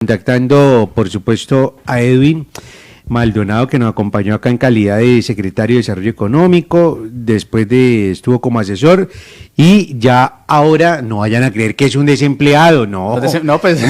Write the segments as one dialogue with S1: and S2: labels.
S1: Contactando, por supuesto, a Edwin Maldonado, que nos acompañó acá en calidad de secretario de Desarrollo Económico, estuvo como asesor, y ya ahora no vayan a creer que es un desempleado, no.
S2: No, pues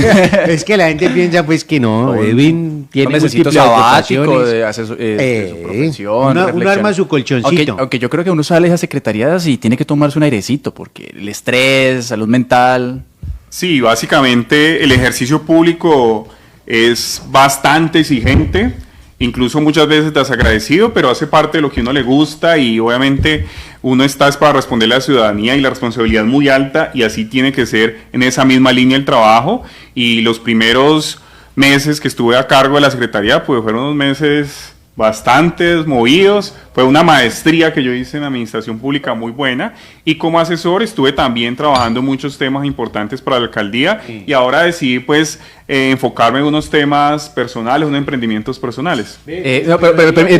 S1: Es que la gente piensa pues que no, Edwin tiene
S2: necesito
S1: múltiples
S2: sabático
S1: ocupaciones.
S2: de su profesión,
S1: uno
S2: reflexión.
S1: arma su colchoncito.
S2: Aunque yo creo que uno sale de esas secretarías y tiene que tomarse un airecito, porque el estrés, salud mental.
S3: Sí, básicamente el ejercicio público es bastante exigente, incluso muchas veces desagradecido, pero hace parte de lo que a uno le gusta y obviamente uno está es para responderle a la ciudadanía y la responsabilidad es muy alta y así tiene que ser en esa misma línea el trabajo. Y los primeros meses que estuve a cargo de la Secretaría pues fueron unos meses bastante movidos, fue una maestría que yo hice en administración pública muy buena y como asesor estuve también trabajando en muchos temas importantes para la alcaldía y ahora decidí pues enfocarme en unos temas personales, unos emprendimientos personales.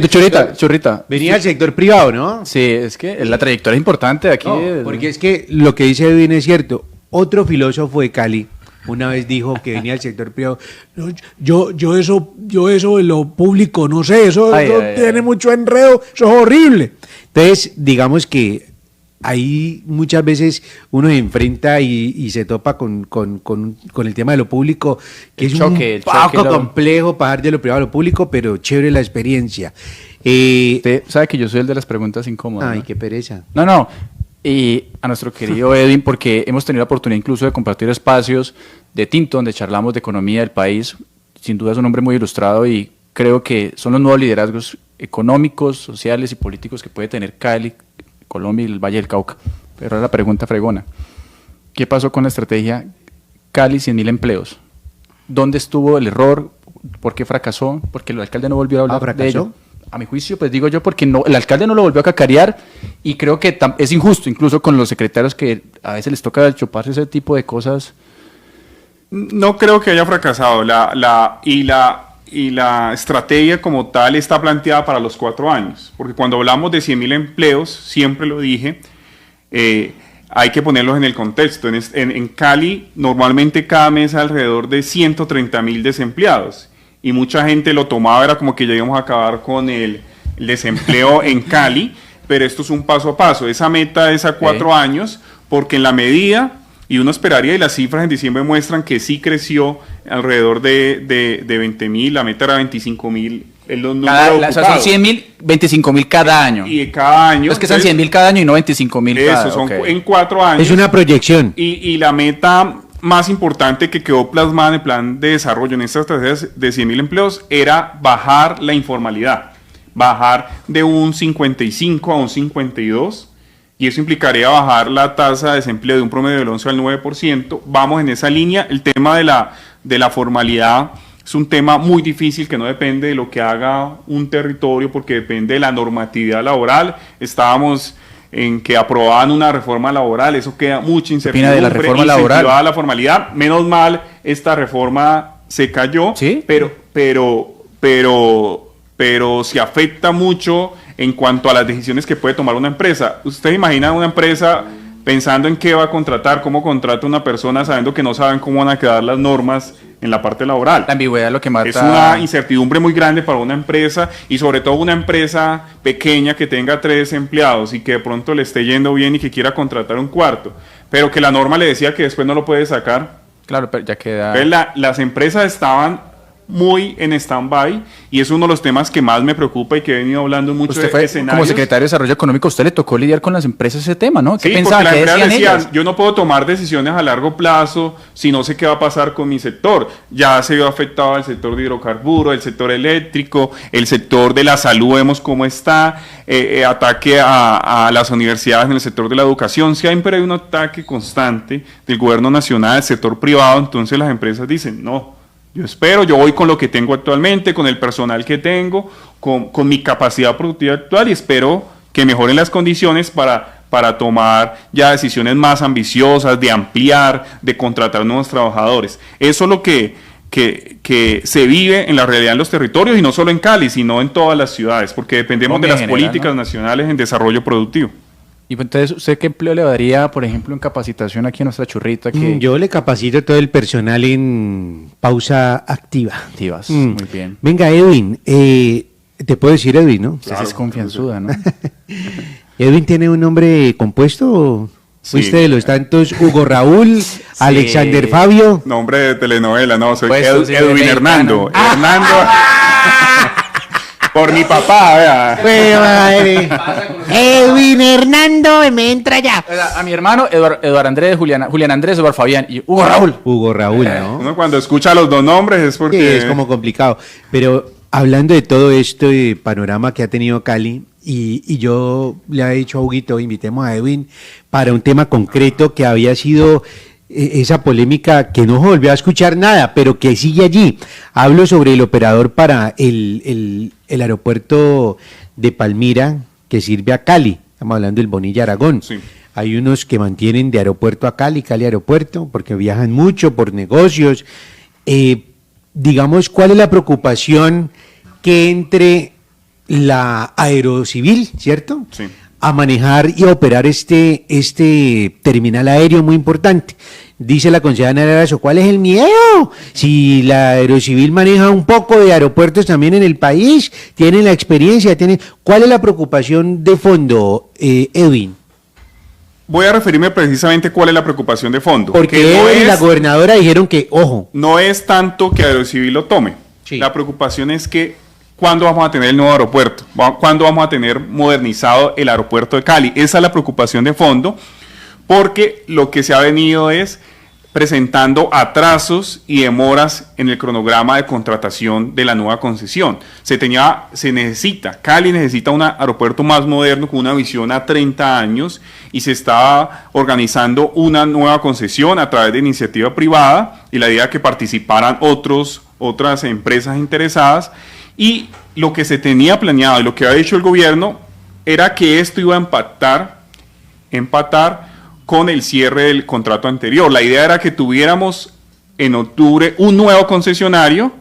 S2: Churrita.
S1: Venía del sector privado, ¿no?
S2: Sí, es que la trayectoria es importante de aquí.
S1: No, porque es que lo que dice Edwin es cierto. Otro filósofo de Cali una vez dijo que venía del sector privado.
S4: No, yo eso de lo público, no sé, eso tiene mucho enredo, eso es horrible.
S1: Entonces, digamos que ahí muchas veces uno se enfrenta y se topa con el tema de lo público, que es un poco complejo pasar de lo privado a lo público, pero chévere la experiencia.
S2: Usted sabe que yo soy el de las preguntas incómodas.
S1: Ay,
S2: ¿no?
S1: qué pereza.
S2: No. Y a nuestro querido Edwin, porque hemos tenido la oportunidad incluso de compartir espacios de tinto donde charlamos de economía del país. Sin duda es un hombre muy ilustrado y creo que son los nuevos liderazgos económicos, sociales y políticos que puede tener Cali, Colombia y el Valle del Cauca. Pero ahora la pregunta fregona: ¿qué pasó con la estrategia Cali 100.000 empleos? ¿Dónde estuvo el error? ¿Por qué fracasó? Porque el alcalde no volvió a hablar de ello. A mi juicio, pues digo yo, porque no, el alcalde no lo volvió a cacarear y creo que es injusto incluso con los secretarios que a veces les toca chuparse ese tipo de cosas.
S3: No creo que haya fracasado. La estrategia como tal está planteada para los 4 años, porque cuando hablamos de 100.000 empleos, siempre lo dije, hay que ponerlos en el contexto. En Cali, normalmente cada mes hay alrededor de 130.000 desempleados. Y mucha gente lo tomaba, era como que ya íbamos a acabar con el desempleo en Cali, pero esto es un paso a paso. Esa meta es a 4 años, porque en la medida, y uno esperaría, y las cifras en diciembre muestran que sí creció alrededor de 20.000, la meta era 25.000.
S2: Son 100.000, 25.000 cada año.
S3: Y cada año.
S2: Es que son 100.000 cada año y no 25.000 cada año.
S3: Eso, son en 4 años.
S1: Es una proyección.
S3: Y la meta más importante que quedó plasmada en el plan de desarrollo en estas estrategias de 100.000 empleos era bajar la informalidad, bajar de un 55 a un 52, y eso implicaría bajar la tasa de desempleo de un promedio del 11 al 9%. Vamos en esa línea. El tema de la formalidad es un tema muy difícil que no depende de lo que haga un territorio, porque depende de la normatividad laboral. Estábamos en que aprobaban una reforma laboral, eso queda mucha incertidumbre.
S2: ¿Opina de la reforma laboral?
S3: La formalidad, menos mal, esta reforma se cayó,
S2: ¿sí?
S3: pero se afecta mucho en cuanto a las decisiones que puede tomar una empresa. ¿Usted imagina una empresa pensando en qué va a contratar, cómo contrata una persona sabiendo que no saben cómo van a quedar las normas en la parte laboral?
S2: La ambigüedad es lo que mata.
S3: Es una incertidumbre muy grande para una empresa, y sobre todo una empresa pequeña que tenga 3 empleados y que de pronto le esté yendo bien y que quiera contratar un cuarto, pero que la norma le decía que después no lo puede sacar.
S2: Claro, pero ya queda.
S3: Las empresas estaban muy en stand-by, y es uno de los temas que más me preocupa y que he venido hablando mucho.
S2: Usted fue,
S3: escenarios.
S2: como secretario de Desarrollo Económico, usted le tocó lidiar con las empresas ese tema, ¿no? ¿Qué
S3: sí,
S2: pensaban?
S3: Porque
S2: ¿Qué
S3: la empresa
S2: decían
S3: decía,
S2: ellas?
S3: yo no puedo tomar decisiones a largo plazo si no sé qué va a pasar con mi sector. Ya se vio afectado el sector de hidrocarburos, el sector eléctrico, el sector de la salud, vemos cómo está, ataque a las universidades en el sector de la educación. Siempre hay un ataque constante del gobierno nacional, del sector privado. Entonces las empresas dicen, no, yo voy con lo que tengo actualmente, con el personal que tengo, con mi capacidad productiva actual, y espero que mejoren las condiciones para tomar ya decisiones más ambiciosas, de ampliar, de contratar nuevos trabajadores. Eso es lo que se vive en la realidad en los territorios, y no solo en Cali, sino en todas las ciudades, porque dependemos de las políticas nacionales en desarrollo productivo.
S2: Y pues, entonces, ¿usted qué empleo le daría, por ejemplo, en capacitación aquí a nuestra churrita? Que
S1: Yo le capacito todo el personal en pausa activa.
S2: activas,
S1: Mm.
S2: muy bien.
S1: Venga, Edwin, te puedo decir Edwin, ¿no?
S2: Usted sí es confianzuda, ¿no?
S1: ¿Edwin tiene un nombre compuesto?
S3: Sí.
S1: ¿Fuiste de los tantos Hugo Raúl, Alexander Fabio?
S3: Nombre de telenovela, no, soy
S2: Pues, sí,
S3: Edwin
S2: de
S3: Hernando.
S2: mexicano.
S3: Hernando. Por mi papá, vea.
S1: Bueno, madre. Edwin Hernando, me entra ya.
S2: O sea, a mi hermano, Eduardo Andrés, Julián Andrés, Eduardo Fabián y Hugo Raúl.
S1: Hugo Raúl, ¿no?
S3: Uno cuando escucha los dos nombres es
S1: Sí,
S3: porque...
S1: es como complicado. Pero hablando de todo esto de panorama que ha tenido Cali, y yo le había dicho a Huguito, invitemos a Edwin para un tema concreto que había sido esa polémica que no volvió a escuchar nada, pero que sigue allí. Hablo sobre el operador para el aeropuerto de Palmira que sirve a Cali. Estamos hablando del Bonilla Aragón.
S3: Sí.
S1: Hay unos que mantienen de aeropuerto a Cali, Cali aeropuerto, porque viajan mucho por negocios. Digamos, ¿cuál es la preocupación que entre la aerocivil, ¿cierto?
S3: Sí.
S1: A manejar y a operar este terminal aéreo muy importante? Dice la concejala Erazo, ¿cuál es el miedo? Si la aerocivil maneja un poco de aeropuertos también en el país, tienen la experiencia, ¿cuál es la preocupación de fondo, Edwin?
S3: Voy a referirme precisamente cuál es la preocupación de fondo.
S1: Porque
S3: Que no
S1: Edwin y la
S3: es-
S1: gobernadora dijeron que, ojo,
S3: No es tanto que Aerocivil lo tome.
S1: Sí.
S3: La preocupación es que ¿cuándo vamos a tener el nuevo aeropuerto? ¿Cuándo vamos a tener modernizado el aeropuerto de Cali? Esa es la preocupación de fondo, porque lo que se ha venido es presentando atrasos y demoras en el cronograma de contratación de la nueva concesión. Cali necesita un aeropuerto más moderno con una visión a 30 años y se está organizando una nueva concesión a través de iniciativa privada y la idea es que participaran otras empresas interesadas, y lo que se tenía planeado y lo que ha hecho el gobierno era que esto iba a empatar con el cierre del contrato anterior. La idea era que tuviéramos en octubre un nuevo concesionario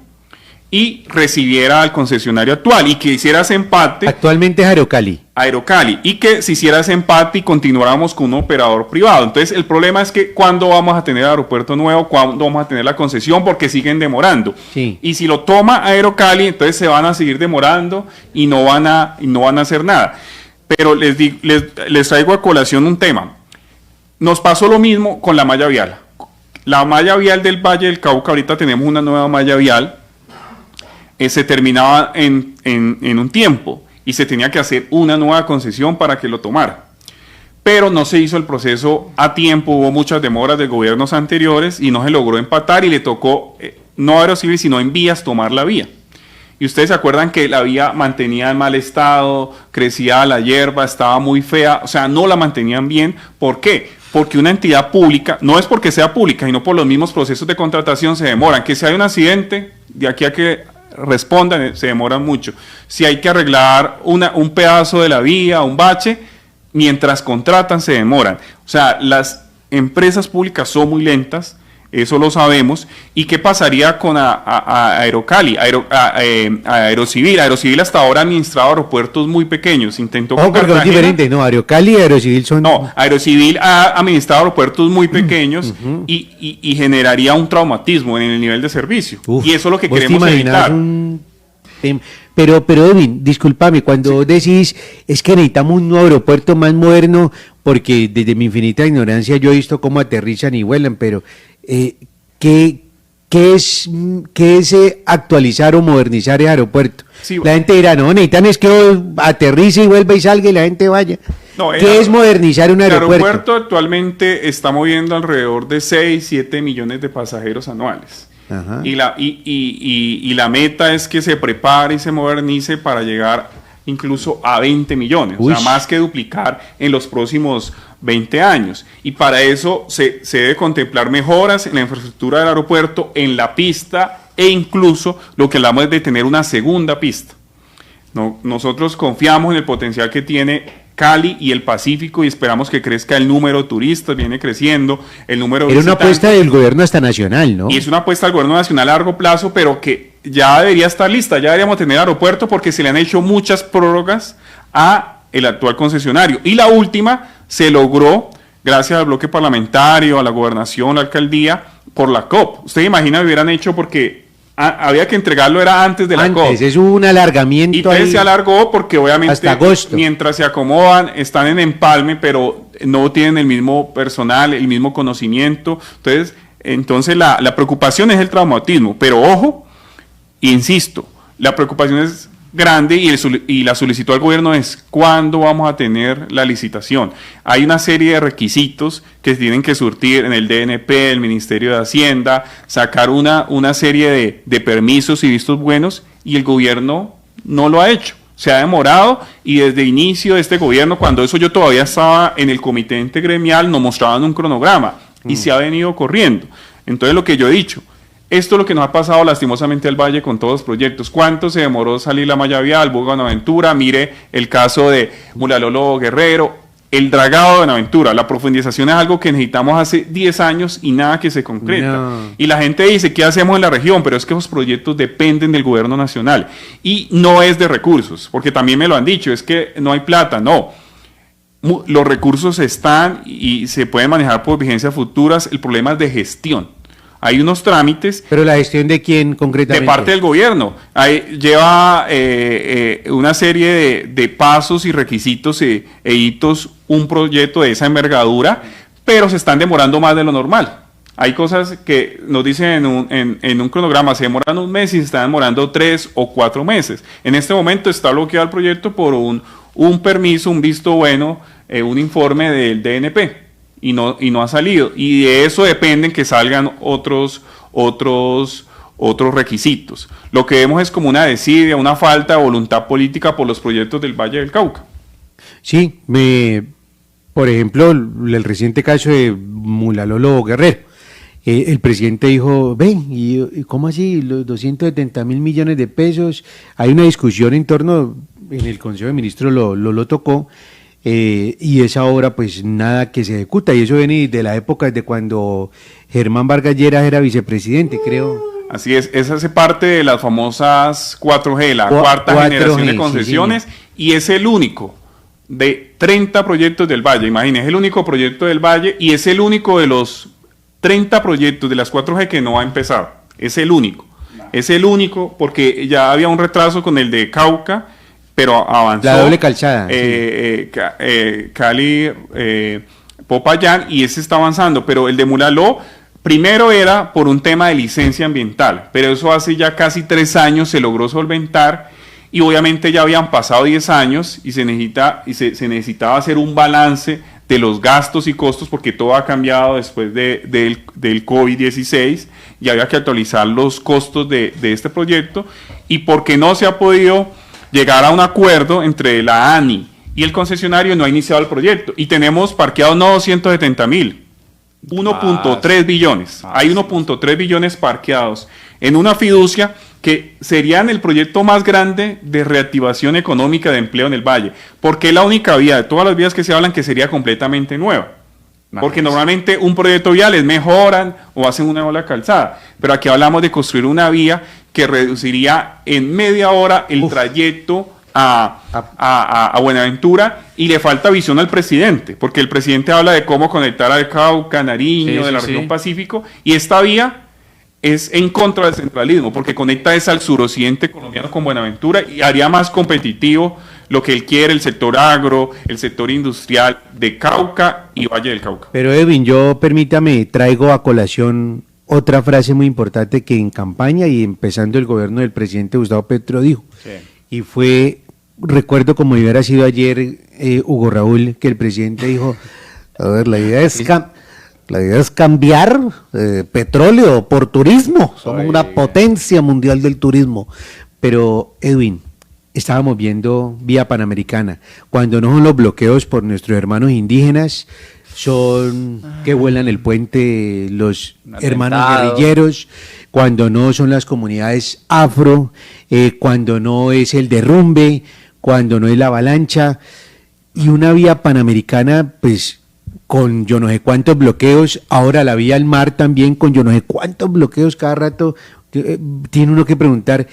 S3: y recibiera al concesionario actual y que hiciera ese empate,
S1: actualmente es Aerocali.
S3: Aerocali, y que se hiciera ese empate y continuáramos con un operador privado. Entonces el problema es que ¿cuándo vamos a tener aeropuerto nuevo? ¿Cuándo vamos a tener la concesión? Porque siguen demorando.
S1: Sí.
S3: Y si lo toma Aerocali, entonces se van a seguir demorando y no van a hacer nada. Pero les traigo a colación un tema. Nos pasó lo mismo con la malla vial. La malla vial del Valle del Cauca, ahorita tenemos una nueva malla vial, se terminaba en un tiempo y se tenía que hacer una nueva concesión para que lo tomara. Pero no se hizo el proceso a tiempo, hubo muchas demoras de gobiernos anteriores y no se logró empatar y le tocó, no a Aerocivil, sino en vías, tomar la vía. Y ustedes se acuerdan que la vía mantenía en mal estado, crecía la hierba, estaba muy fea, o sea, no la mantenían bien. ¿Por qué? Porque una entidad pública, no es porque sea pública, sino por los mismos procesos de contratación se demoran. Que si hay un accidente, de aquí a que respondan, se demoran mucho. Si hay que arreglar un pedazo de la vía, un bache, mientras contratan se demoran. O sea, las empresas públicas son muy lentas, eso lo sabemos. ¿Y qué pasaría con Aerocali, Aerocivil? Aerocivil hasta ahora ha administrado aeropuertos muy pequeños. Intentó con
S1: Perdón,
S3: Cartagena.
S1: diferente, no, Aerocali y Aerocivil son...
S3: No, Aerocivil ha administrado aeropuertos muy pequeños y generaría un traumatismo en el nivel de servicio.
S1: Uf,
S3: Y eso es lo que
S1: ¿vos te
S3: queremos
S1: imaginas
S3: evitar.
S1: Pero Edwin, discúlpame, cuando decís es que necesitamos un nuevo aeropuerto más moderno, porque desde mi infinita ignorancia yo he visto cómo aterrizan y vuelan, pero ¿qué es actualizar o modernizar el aeropuerto?
S3: Sí,
S1: la gente dirá, no, necesitan es que aterrice y vuelva y salga y la gente vaya.
S3: No,
S1: ¿Qué es modernizar un
S3: El
S1: aeropuerto?
S3: aeropuerto actualmente está moviendo alrededor de 6, 7 millones de pasajeros anuales.
S1: Ajá.
S3: Y la meta es que se prepare y se modernice para llegar incluso a 20 millones,
S1: Uy.
S3: o sea, más que duplicar en los próximos 20 años. Y para eso se debe contemplar mejoras en la infraestructura del aeropuerto, en la pista e incluso lo que hablamos es de tener una segunda pista. Nosotros confiamos en el potencial que tiene Cali y el Pacífico y esperamos que crezca el número de turistas, viene creciendo el número de
S1: Era una
S3: visitantes.
S1: apuesta del gobierno hasta nacional, ¿no?
S3: Y es una apuesta del gobierno nacional a largo plazo, pero que ya debería estar lista, ya deberíamos tener aeropuerto porque se le han hecho muchas prórrogas a el actual concesionario. Y la última se logró gracias al bloque parlamentario, a la gobernación, la alcaldía, por la COP. Usted imagina, hubieran hecho porque había que entregarlo, era antes de la COP.
S1: Antes, es un alargamiento.
S3: Y entonces se alargó porque obviamente
S1: hasta agosto.
S3: Mientras se acomodan, están en empalme, pero no tienen el mismo personal, el mismo conocimiento. Entonces la preocupación es el traumatismo. Pero ojo, insisto, la preocupación es grande y la solicitud al gobierno es ¿cuándo vamos a tener la licitación? Hay una serie de requisitos que tienen que surtir en el DNP, el Ministerio de Hacienda, sacar una serie de permisos y vistos buenos, y el gobierno no lo ha hecho. Se ha demorado, y desde inicio de este gobierno, cuando eso yo todavía estaba en el comité intergremial, nos mostraban un cronograma y se ha venido corriendo. Entonces, lo que yo he dicho, esto es lo que nos ha pasado lastimosamente al Valle con todos los proyectos. ¿Cuánto se demoró salir la malla vial, Buenaventura? Mire el caso de Mulalolo Guerrero, el dragado de Buenaventura. La profundización es algo que necesitamos hace 10 años y nada que se concreta. No. Y la gente dice, ¿qué hacemos en la región? Pero es que esos proyectos dependen del gobierno nacional. Y no es de recursos, porque también me lo han dicho, es que no hay plata. No. Los recursos están y se pueden manejar por vigencias futuras. El problema es de gestión. Hay unos trámites.
S1: ¿Pero la gestión de quién concretamente?
S3: De parte del gobierno. Lleva una serie de pasos y requisitos e hitos un proyecto de esa envergadura, pero se están demorando más de lo normal. Hay cosas que nos dicen en un cronograma, se demoran un mes y se están demorando 3 o 4 meses. En este momento está bloqueado el proyecto por un permiso, un visto bueno, un informe del DNP. Y no ha salido, y de eso dependen que salgan otros requisitos. Lo que vemos es como una desidia, una falta de voluntad política por los proyectos del Valle del Cauca.
S1: Sí, por ejemplo, el reciente caso de Mulalolo Guerrero. El presidente dijo, ven, ¿y cómo así? Los 270.000 millones de pesos. Hay una discusión en torno, en el Consejo de Ministros lo tocó, y esa obra pues nada que se ejecuta, y eso viene de la época de cuando Germán Vargas Lleras era vicepresidente, creo.
S3: Así es, esa hace parte de las famosas 4G, la cuarta generación de concesiones, sí, y es el único de 30 proyectos del Valle. Imagínense, es el único proyecto del Valle y es el único de los 30 proyectos de las 4G que no ha empezado. Es el único. Es el único porque ya había un retraso con el de Cauca, pero avanzó.
S1: La doble calzada.
S3: Cali, Popayán, y ese está avanzando, pero el de Mulaló primero era por un tema de licencia ambiental, pero eso hace ya casi 3 años se logró solventar, y obviamente ya habían pasado 10 años y se necesitaba hacer un balance de los gastos y costos, porque todo ha cambiado después del COVID-16, y había que actualizar los costos de este proyecto, y porque no se ha podido llegar a un acuerdo entre la ANI y el concesionario, no ha iniciado el proyecto, y tenemos parqueados no 270.000, 1.3 billones, hay 1.3 billones parqueados en una fiducia que serían el proyecto más grande de reactivación económica de empleo en el Valle, porque es la única vía de todas las vías que se hablan que sería completamente nueva. Porque normalmente un proyecto vial es mejoran o hacen una nueva calzada, pero aquí hablamos de construir una vía que reduciría en media hora el trayecto a Buenaventura, y le falta visión al presidente, porque el presidente habla de cómo conectar al Cauca, Nariño, de la región Pacífico, y esta vía es en contra del centralismo, porque conecta al suroccidente colombiano con Buenaventura y haría más competitivo lo que él quiere, el sector agro, el sector industrial de Cauca y Valle del Cauca.
S1: Pero Edwin, permítame, traigo a colación otra frase muy importante que en campaña y empezando el gobierno del presidente Gustavo Petro dijo, y fue, recuerdo como hubiera sido ayer, Hugo Raúl, que el presidente dijo, a ver, la idea es cambiar petróleo por turismo, somos una potencia mundial del turismo. Pero Edwin, estábamos viendo vía Panamericana, cuando no son los bloqueos por nuestros hermanos indígenas, son que vuelan el puente los hermanos guerrilleros, cuando no son las comunidades afro, cuando no es el derrumbe, cuando no es la avalancha, y una vía Panamericana pues con yo no sé cuántos bloqueos, ahora la vía al mar también con yo no sé cuántos bloqueos, cada rato tiene uno que preguntar,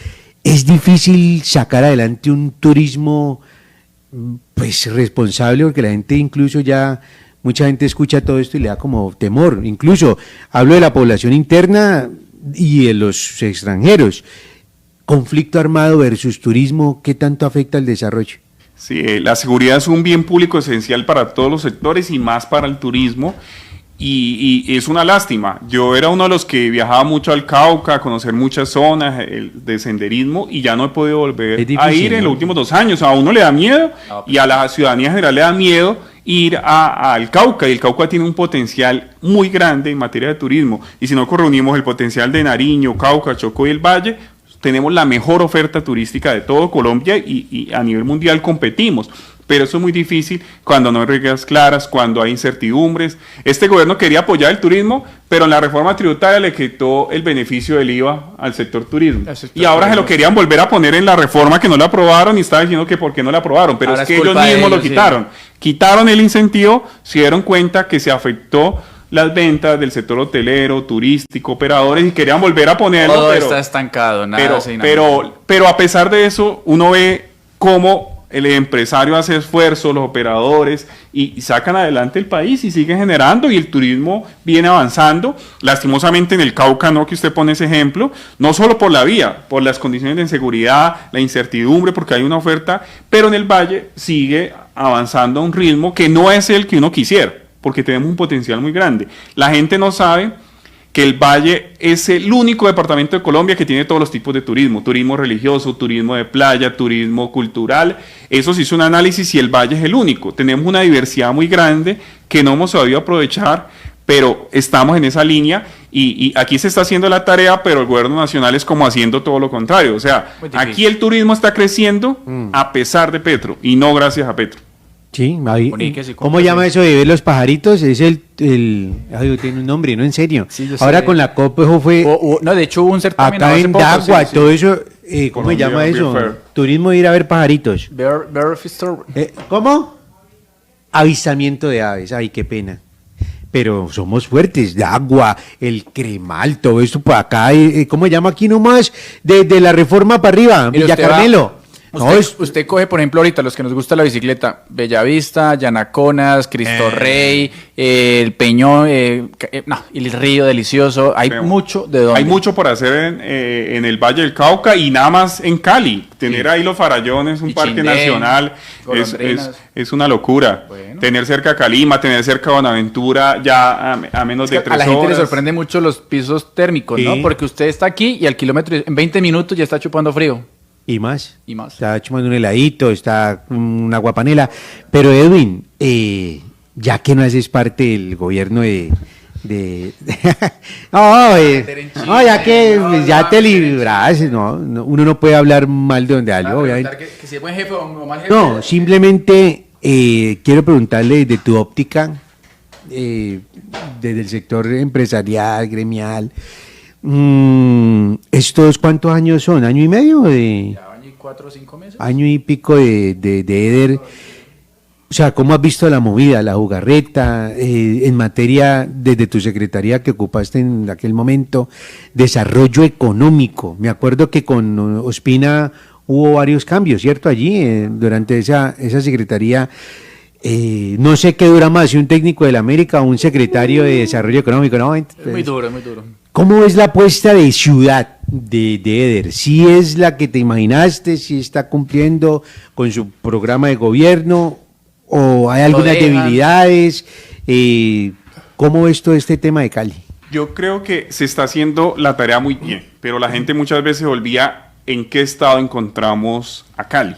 S1: ¿es difícil sacar adelante un turismo pues responsable, porque la gente incluso ya, mucha gente escucha todo esto y le da como temor. Incluso hablo de la población interna y de los extranjeros. Conflicto armado versus turismo, ¿qué tanto afecta al desarrollo?
S3: Sí, la seguridad es un bien público esencial para todos los sectores y más para el turismo. Y es una lástima. Yo era uno de los que viajaba mucho al Cauca a conocer muchas zonas de senderismo y ya no he podido volver a ir en los últimos 2 años. A uno le da miedo y a la ciudadanía general le da miedo ir al Cauca, y el Cauca tiene un potencial muy grande en materia de turismo. Y si no reunimos el potencial de Nariño, Cauca, Chocó y el Valle, tenemos la mejor oferta turística de todo Colombia y a nivel mundial competimos. Pero eso es muy difícil cuando no hay reglas claras, cuando hay incertidumbres. Este gobierno quería apoyar el turismo, pero en la reforma tributaria le quitó el beneficio del IVA al sector turismo. Y ahora se lo querían volver a poner en la reforma que no la aprobaron y estaba diciendo que por qué no la aprobaron. Pero ahora es que ellos mismos lo quitaron. Sí. Quitaron el incentivo, se dieron cuenta que se afectó las ventas del sector hotelero, turístico, operadores, y querían volver a ponerlo.
S2: Todo está estancado, nada
S3: pero a pesar de eso, uno ve cómo el empresario hace esfuerzos, los operadores, y sacan adelante el país y siguen generando, y el turismo viene avanzando. Lastimosamente en el Cauca, no, que usted pone ese ejemplo, no solo por la vía, por las condiciones de inseguridad, la incertidumbre, porque hay una oferta, pero en el Valle sigue avanzando a un ritmo que no es el que uno quisiera, porque tenemos un potencial muy grande. La gente no sabe que el Valle es el único departamento de Colombia que tiene todos los tipos de turismo: turismo religioso, turismo de playa, turismo cultural. Eso se hizo un análisis y el Valle es el único. Tenemos una diversidad muy grande que no hemos sabido aprovechar, pero estamos en esa línea y aquí se está haciendo la tarea, pero el gobierno nacional es como haciendo todo lo contrario. O sea, aquí el turismo está creciendo a pesar de Petro y no gracias a Petro.
S1: Sí, ¿cómo llama eso de ver los pajaritos? Es ay, tiene un nombre, no, en serio. Sí, ahora con la COP eso fue...
S2: no, de hecho hubo un certamen
S1: acá en Dagua, todo eso, ¿cómo se llama eso? Turismo de ir a ver pajaritos. ¿Cómo? Avistamiento de aves, ay, qué pena. Pero somos fuertes, Dagua, el Cremal, todo esto por acá, ¿cómo se llama aquí nomás? De la Reforma para arriba, Villa Carmelo.
S2: Usted coge, por ejemplo, ahorita los que nos gusta la bicicleta, Bellavista, Llanaconas, Cristo Rey, el Peñón, y el Río Delicioso. Hay mucho de dónde.
S3: Hay mucho por hacer en el Valle del Cauca y nada más en Cali. Tener ahí los Farallones, un parque nacional, es una locura. Bueno. Tener cerca a Calima, tener cerca a Buenaventura, ya a menos de 3 horas.
S2: A la gente le sorprende mucho los pisos térmicos, ¿no? Porque usted está aquí y al kilómetro, en 20 minutos ya está chupando frío.
S1: Y más. Está chumando un heladito, está una guapanela. Pero Edwin, ya que no haces parte del gobierno ya que ya te libras, uno no puede hablar mal de donde algo, obviamente.
S2: Que si es buen jefe o mal jefe.
S1: No, simplemente quiero preguntarle de tu óptica, desde el sector empresarial, gremial. ¿Estos cuántos años son? ¿Año y medio?
S2: Ya, año y 4 o 5 meses.
S1: Año y pico de Eder. O sea, ¿cómo has visto la movida, la jugarreta, en materia, desde tu secretaría que ocupaste en aquel momento, desarrollo económico? Me acuerdo que con Ospina hubo varios cambios, ¿cierto? Allí, durante esa secretaría. No sé qué dura más, si un técnico de la América o un secretario de desarrollo económico, ¿no?
S2: Es muy duro, muy duro.
S1: ¿Cómo es la apuesta de ciudad de Eder? ¿Si es la que te imaginaste? ¿Si está cumpliendo con su programa de gobierno? ¿O hay algunas debilidades? ¿Cómo ves todo este tema de Cali?
S3: Yo creo que se está haciendo la tarea muy bien, pero la gente muchas veces olvida en qué estado encontramos a Cali.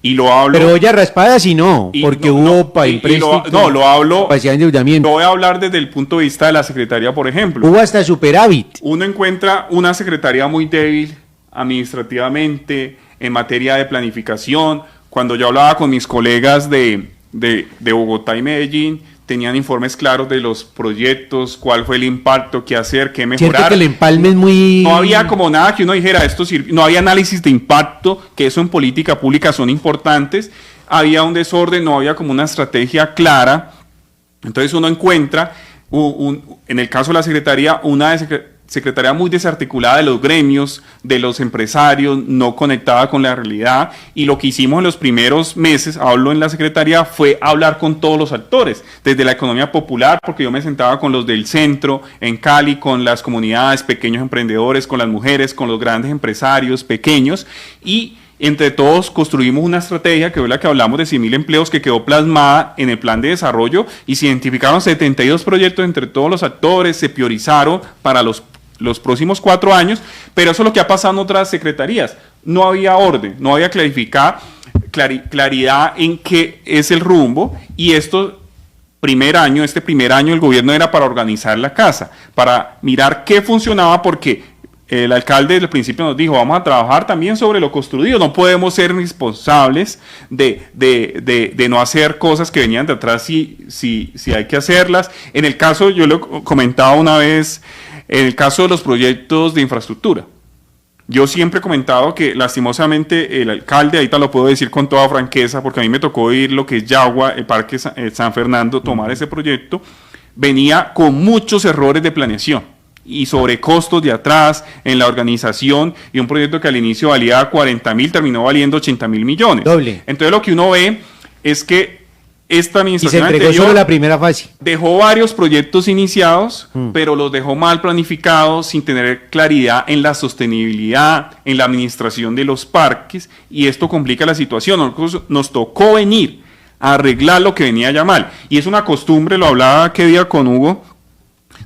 S3: Y lo hablo.
S1: Pero olla raspada sí no, porque hubo
S3: empréstito. Lo hablo. Lo voy a hablar desde el punto de vista de la secretaría, por ejemplo.
S1: Hubo hasta superávit.
S3: Uno encuentra una secretaría muy débil administrativamente, en materia de planificación. Cuando yo hablaba con mis colegas de Bogotá y Medellín, tenían informes claros de los proyectos, cuál fue el impacto, qué hacer, qué mejorar.
S1: Cierto que el empalme es muy...
S3: No había como nada que uno dijera, esto sirve. No había análisis de impacto, que eso en política pública son importantes. Había un desorden, no había como una estrategia clara. Entonces uno encuentra, en el caso de la secretaría, una secretaría muy desarticulada de los gremios, de los empresarios, no conectada con la realidad, y lo que hicimos en los primeros meses, hablo en la secretaría, fue hablar con todos los actores, desde la economía popular, porque yo me sentaba con los del centro, en Cali, con las comunidades, pequeños emprendedores, con las mujeres, con los grandes empresarios pequeños, y entre todos construimos una estrategia que fue la que hablamos de 100.000 empleos que quedó plasmada en el plan de desarrollo y se identificaron 72 proyectos entre todos los actores, se priorizaron para los próximos 4 años, pero eso es lo que ha pasado en otras secretarías. No había orden, no había claridad en qué es el rumbo, y este primer año el gobierno era para organizar la casa, para mirar qué funcionaba, porque el alcalde desde el principio nos dijo, vamos a trabajar también sobre lo construido, no podemos ser responsables de no hacer cosas que venían de atrás si hay que hacerlas. En el caso, yo lo comentaba una vez, en el caso de los proyectos de infraestructura, yo siempre he comentado que lastimosamente el alcalde, ahorita lo puedo decir con toda franqueza, porque a mí me tocó ir lo que es Yagua, el Parque San Fernando, tomar ese proyecto, venía con muchos errores de planeación y sobrecostos de atrás en la organización, y un proyecto que al inicio valía 40.000 terminó valiendo 80.000 millones.
S1: Doble.
S3: Entonces lo que uno ve es que esta administración
S1: y se entregó solo la primera fase.
S3: Dejó varios proyectos iniciados, pero los dejó mal planificados, sin tener claridad en la sostenibilidad, en la administración de los parques, y esto complica la situación. Nos tocó venir a arreglar lo que venía ya mal, y es una costumbre, lo hablaba aquel día con Hugo,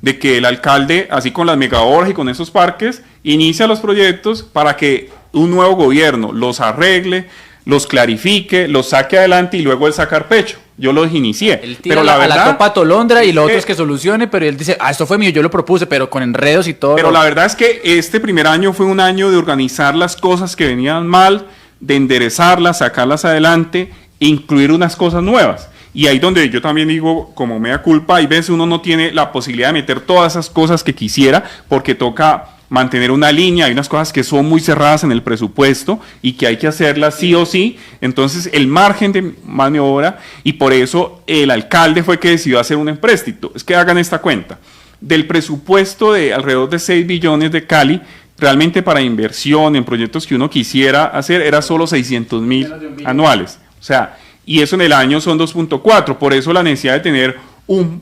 S3: de que el alcalde, así con las megaobras y con esos parques, inicia los proyectos para que un nuevo gobierno los arregle, los clarifique, los saque adelante y luego él sacar pecho. Yo los inicié.
S2: Él tira pero la verdad, a la copa tolondra y lo otro es que solucione, pero él dice, esto fue mío, yo lo propuse, pero con enredos y todo.
S3: Pero la verdad es que este primer año fue un año de organizar las cosas que venían mal, de enderezarlas, sacarlas adelante, e incluir unas cosas nuevas. Y ahí donde yo también digo, como mea culpa, hay veces uno no tiene la posibilidad de meter todas esas cosas que quisiera, porque toca mantener una línea, hay unas cosas que son muy cerradas en el presupuesto y que hay que hacerlas sí o sí, entonces el margen de maniobra, y por eso el alcalde fue que decidió hacer un empréstito. Es que hagan esta cuenta, del presupuesto de alrededor de 6 billones de Cali, realmente para inversión en proyectos que uno quisiera hacer era solo 600.000 anuales, o sea, y eso en el año son 2.4, por eso la necesidad de tener un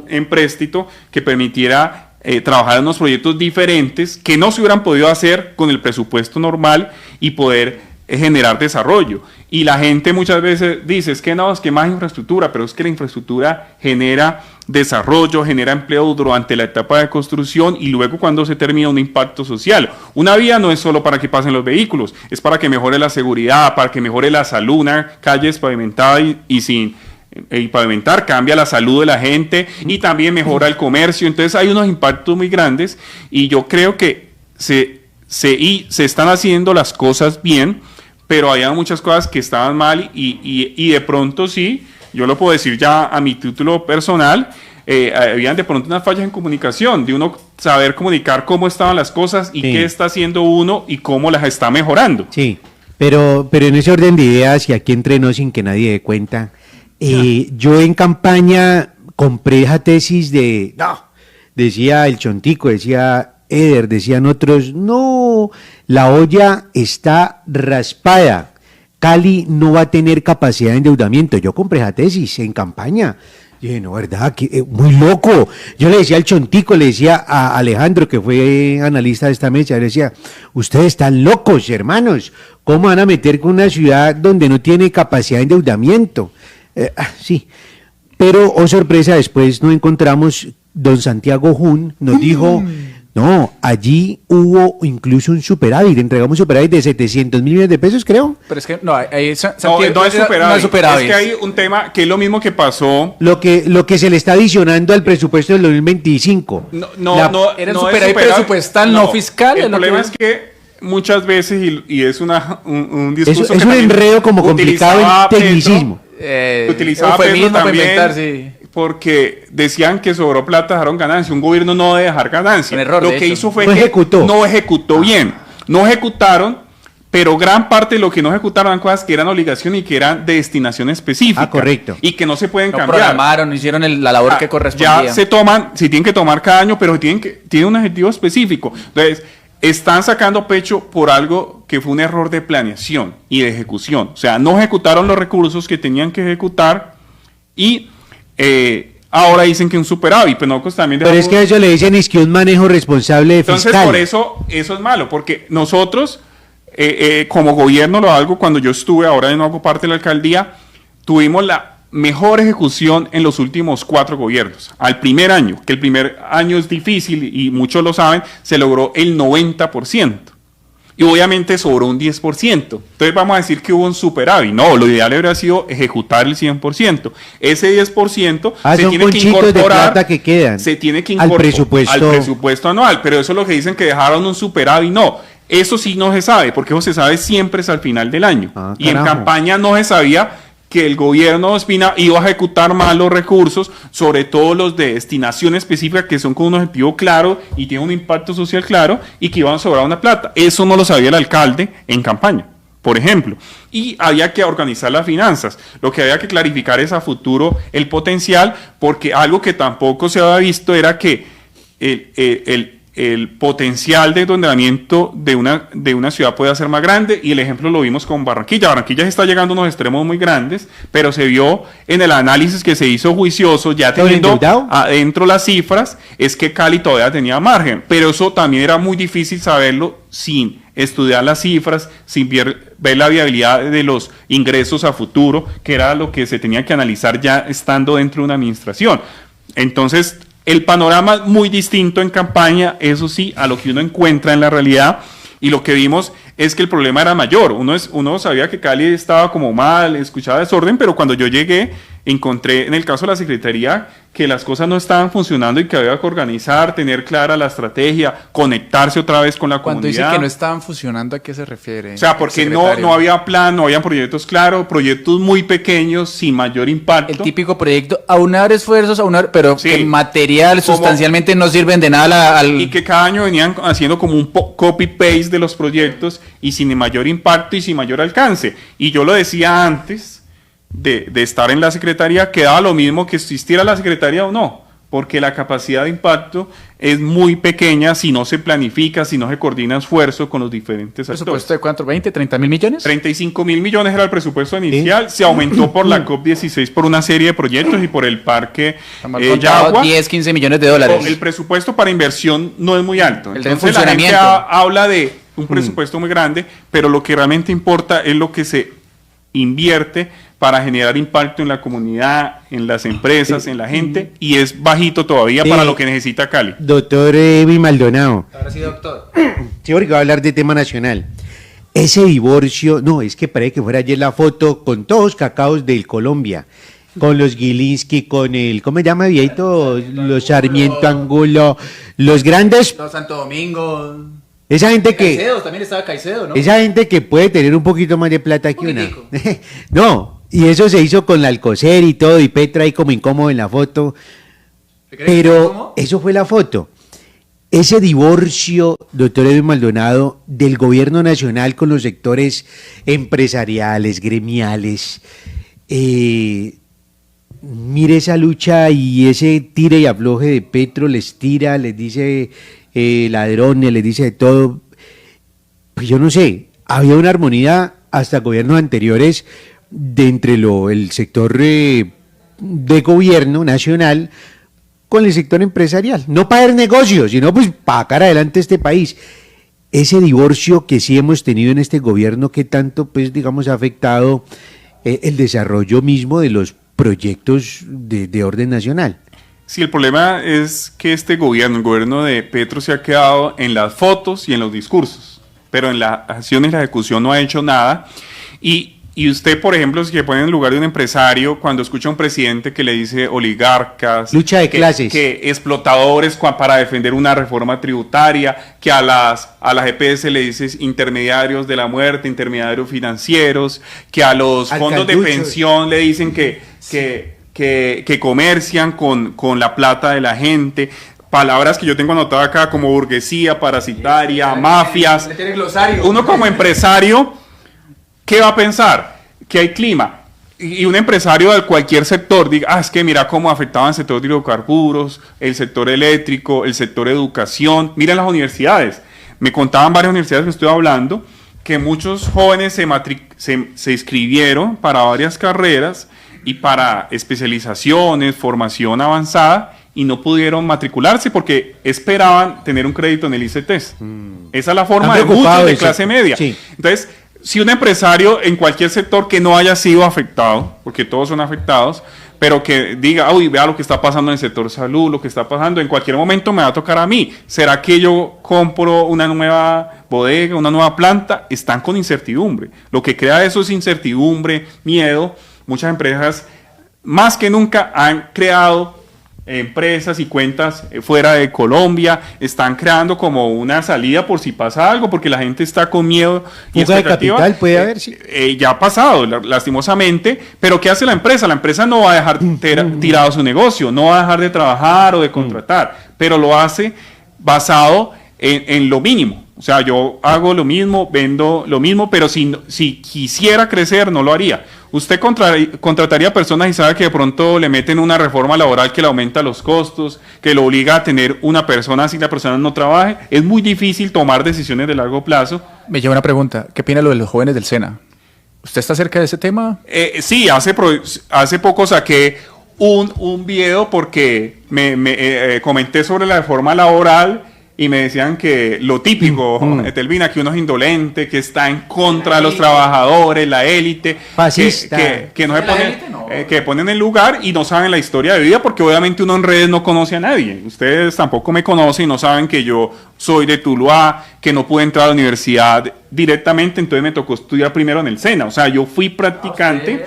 S3: empréstito que permitiera trabajar en unos proyectos diferentes que no se hubieran podido hacer con el presupuesto normal y poder generar desarrollo. Y la gente muchas veces dice, es que no, es que más infraestructura, pero es que la infraestructura genera desarrollo, genera empleo durante la etapa de construcción y luego cuando se termina un impacto social. Una vía no es solo para que pasen los vehículos, es para que mejore la seguridad, para que mejore la salud, una calle despavimentada y sin pavimentar cambia la salud de la gente y también mejora el comercio. Entonces hay unos impactos muy grandes y yo creo que se están haciendo las cosas bien, pero había muchas cosas que estaban mal y de pronto sí, yo lo puedo decir ya a mi título personal, habían de pronto unas fallas en comunicación, de uno saber comunicar cómo estaban las cosas y qué está haciendo uno y cómo las está mejorando.
S1: Sí, pero en ese orden de ideas y aquí entrenó sin que nadie dé cuenta, yo en campaña compré esa tesis decía el Chontico, decía Eder, decían otros, no, la olla está raspada, Cali no va a tener capacidad de endeudamiento. Yo compré esa tesis en campaña. Y dije, no, ¿verdad? Muy loco. Yo le decía al Chontico, le decía a Alejandro, que fue analista de esta mesa, le decía, ustedes están locos, hermanos, ¿cómo van a meter con una ciudad donde no tiene capacidad de endeudamiento? Sí, pero, oh sorpresa, después nos encontramos, don Santiago Jun nos dijo, no, allí hubo incluso un superávit, entregamos un superávit de 700 millones de pesos, creo.
S2: Pero es que no, ahí
S3: no es superávit. Es que hay un tema que es lo mismo que pasó.
S1: Lo que se le está adicionando al presupuesto del 2025.
S2: Era un superávit presupuestal, no fiscal.
S3: El problema es que muchas veces, y es un discurso
S1: es un enredo como complicado en tecnicismo.
S3: Utilizaba Petro también, porque decían que sobró plata, dejaron ganancia. Un gobierno no debe dejar ganancia.
S2: Lo
S3: que hizo fue que no ejecutó bien. No ejecutaron, pero gran parte de lo que no ejecutaron eran cosas que eran obligación y que eran de destinación específica.
S1: Correcto.
S3: Y que no se pueden
S2: No
S3: cambiar.
S2: programaron, no hicieron la labor que correspondía.
S3: Ya se toman, si tienen que tomar cada año, pero tienen un objetivo específico. Entonces, están sacando pecho por algo que fue un error de planeación y de ejecución. O sea, no ejecutaron los recursos que tenían que ejecutar y ahora dicen que un superávit, pero nosotros también
S1: Pero es que a eso le dicen es que un manejo responsable de fiscal.
S3: Entonces, por eso es malo, porque nosotros, como gobierno, lo hago cuando yo estuve, ahora no hago parte de la alcaldía, tuvimos la mejor ejecución en los últimos 4 gobiernos. Al primer año, que el primer año es difícil y muchos lo saben, se logró el 90%. Y obviamente sobró un 10%. Entonces vamos a decir que hubo un superávit. No, lo ideal habría sido ejecutar el 100%. Ese 10% se tiene que incorporar,
S1: de plata que quedan
S3: se tiene que incorporar al presupuesto anual. Pero eso es lo que dicen que dejaron un superávit. No, eso sí no se sabe, porque eso se sabe siempre es al final del año. Y en campaña no se sabía que el gobierno de Ospina iba a ejecutar mal los recursos, sobre todo los de destinación específica, que son con un objetivo claro y tienen un impacto social claro, y que iban a sobrar una plata. Eso no lo sabía el alcalde en campaña, por ejemplo. Y había que organizar las finanzas. Lo que había que clarificar es a futuro el potencial, porque algo que tampoco se había visto era que el potencial de endeudamiento de una ciudad puede ser más grande, y el ejemplo lo vimos con Barranquilla. Barranquilla se está llegando a unos extremos muy grandes, pero se vio en el análisis que se hizo juicioso, ya teniendo adentro las cifras, es que Cali todavía tenía margen, pero eso también era muy difícil saberlo sin estudiar las cifras, sin ver la viabilidad de los ingresos a futuro, que era lo que se tenía que analizar ya estando dentro de una administración. Entonces, el panorama es muy distinto en campaña, eso sí, a lo que uno encuentra en la realidad, y lo que vimos es que el problema era mayor. Uno sabía que Cali estaba como mal, escuchaba desorden, pero cuando yo llegué, encontré en el caso de la Secretaría que las cosas no estaban funcionando y que había que organizar, tener clara la estrategia, conectarse otra vez con la comunidad.
S2: Cuando dice que no estaban funcionando, ¿a qué se refiere?
S3: O sea, porque no había plan, no habían proyectos claros, proyectos muy pequeños, sin mayor impacto.
S2: El típico proyecto, aunar esfuerzos, pero sí, que material sustancialmente no sirven de nada
S3: Y que cada año venían haciendo como un copy-paste de los proyectos y sin mayor impacto y sin mayor alcance. Y yo lo decía antes de estar en la Secretaría, que daba lo mismo que existiera la Secretaría o no, porque la capacidad de impacto es muy pequeña si no se planifica, si no se coordina esfuerzo con los diferentes actores.
S2: ¿Presupuesto de cuánto? ¿20, 30 mil millones?
S3: 35 mil millones era el presupuesto inicial, se aumentó por la COP16 por una serie de proyectos y por el parque Yagua.
S2: 10, 15 millones de dólares.
S3: El presupuesto para inversión no es muy alto,
S2: entonces
S3: la gente habla de un presupuesto muy grande, pero lo que realmente importa es lo que se invierte para generar impacto en la comunidad, en las empresas, en la gente, y es bajito todavía para lo que necesita Cali.
S1: Doctor Edwin Maldonado.
S2: Ahora sí, doctor.
S1: Sí, porque va a hablar de tema nacional. Ese divorcio, no, es que parece que fuera ayer la foto con todos los cacaos del Colombia, con los Gilinski, con el, ¿cómo se llama, viejito? Los Sarmiento Angulo, los grandes...
S2: Los Santo Domingo...
S1: Esa gente que...
S2: Caicedo, también estaba Caicedo, ¿no?
S1: Esa gente que puede tener un poquito más de plata que una. No, y eso se hizo con la Alcocer y todo, y Petra ahí como incómodo en la foto. Pero eso fue la foto. Ese divorcio, doctor Edwin Maldonado, del gobierno nacional con los sectores empresariales, gremiales, mire esa lucha y ese tire y afloje de Petro, les tira, les dice... ladrones, les dice de todo. Pues yo no sé, había una armonía hasta gobiernos anteriores de entre el sector de gobierno nacional con el sector empresarial, no para hacer negocios, sino pues para sacar adelante este país. Ese divorcio que sí hemos tenido en este gobierno, que tanto pues digamos ha afectado el desarrollo mismo de los proyectos de orden nacional.
S3: Sí, el problema es que este gobierno, el gobierno de Petro, se ha quedado en las fotos y en los discursos, pero en la acción y la ejecución no ha hecho nada. Y usted, por ejemplo, si se pone en el lugar de un empresario, cuando escucha a un presidente que le dice oligarcas,
S1: lucha de clases,
S3: que explotadores para defender una reforma tributaria, que a las EPS le dice intermediarios de la muerte, intermediarios financieros, que a los fondos de pensión le dicen que comercian con la plata de la gente. palabras que yo tengo anotadas acá como burguesía, parasitaria, mafias.
S2: Le tiene glosario.
S3: Uno como empresario, ¿qué va a pensar? Que hay clima. Y un empresario de cualquier sector diga, es que mira cómo afectaban el sector de hidrocarburos, el sector eléctrico, el sector educación. Miren las universidades. Me contaban varias universidades que estoy hablando que muchos jóvenes se inscribieron para varias carreras y para especializaciones, formación avanzada, y no pudieron matricularse porque esperaban tener un crédito en el ICETEX. Esa es la forma de muchos de clase media. Sí. Entonces, si un empresario en cualquier sector que no haya sido afectado, porque todos son afectados, pero que diga, uy, vea lo que está pasando en el sector salud, lo que está pasando, en cualquier momento me va a tocar a mí. ¿Será que yo compro una nueva bodega, una nueva planta? Están con incertidumbre. Lo que crea eso es incertidumbre, miedo. Muchas empresas, más que nunca, han creado empresas y cuentas fuera de Colombia, están creando como una salida por si pasa algo, porque la gente está con miedo y
S1: fuga de capital puede haber, sí.
S3: Ya ha pasado, lastimosamente, pero ¿qué hace la empresa? La empresa no va a dejar tirado su negocio, no va a dejar de trabajar o de contratar, pero lo hace basado en lo mínimo. O sea, yo hago lo mismo, vendo lo mismo, pero si quisiera crecer, no lo haría. Usted contrataría personas y sabe que de pronto le meten una reforma laboral que le aumenta los costos, que lo obliga a tener una persona si la persona no trabaje. Es muy difícil tomar decisiones de largo plazo.
S2: Me lleva una pregunta. ¿Qué opina lo de los jóvenes del SENA? ¿Usted está cerca de ese tema?
S3: Sí, hace poco saqué un video porque me comenté sobre la reforma laboral. Y me decían que lo típico, Etelvina, que uno es indolente, que está en contra de los trabajadores, la élite,
S1: fascista,
S3: que no se ponen, que ponen el lugar y no saben la historia de vida, porque obviamente uno en redes no conoce a nadie. Ustedes tampoco me conocen y no saben que yo soy de Tuluá, que no pude entrar a la universidad directamente, entonces me tocó estudiar primero en el SENA. O sea, yo fui practicante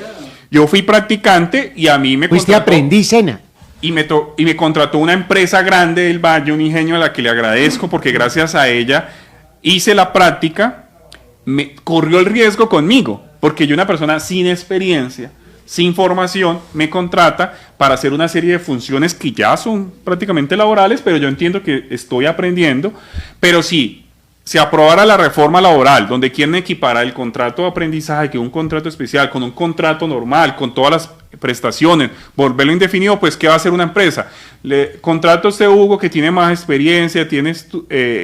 S3: y a mí me
S1: contrató. Aprendí SENA.
S3: Y me contrató una empresa grande del Valle, un ingenio a la que le agradezco porque gracias a ella hice la práctica, corrió el riesgo conmigo, porque yo, una persona sin experiencia, sin formación, me contrata para hacer una serie de funciones que ya son prácticamente laborales, pero yo entiendo que estoy aprendiendo. Pero si se aprobara la reforma laboral, donde quieren equiparar el contrato de aprendizaje, que es un contrato especial, con un contrato normal, con todas las prestaciones, volverlo indefinido, pues ¿qué va a hacer una empresa? Le contrato a usted, Hugo, que tiene más experiencia,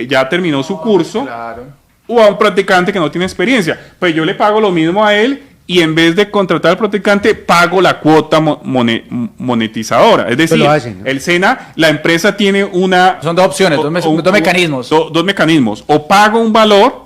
S3: ya terminó su curso, claro. O a un practicante que no tiene experiencia, pues yo le pago lo mismo a él y en vez de contratar al practicante, pago la cuota monetizadora. Es decir, ¿no? El SENA, la empresa tiene una...
S2: Son dos opciones, dos mecanismos.
S3: Dos mecanismos. O pago un valor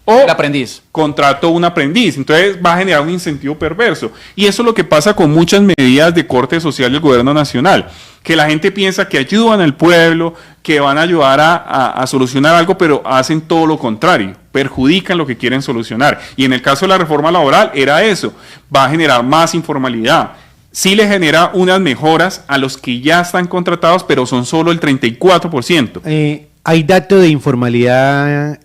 S3: o
S2: el aprendiz.
S3: Contrato un aprendiz. Entonces va a generar un incentivo perverso. Y eso es lo que pasa con muchas medidas de corte social del gobierno nacional. Que la gente piensa que ayudan al pueblo, que van a ayudar a solucionar algo, pero hacen todo lo contrario. Perjudican lo que quieren solucionar. Y en el caso de la reforma laboral era eso. Va a generar más informalidad. Sí le genera unas mejoras a los que ya están contratados, pero son solo el 34%.
S1: ¿Hay dato de informalidad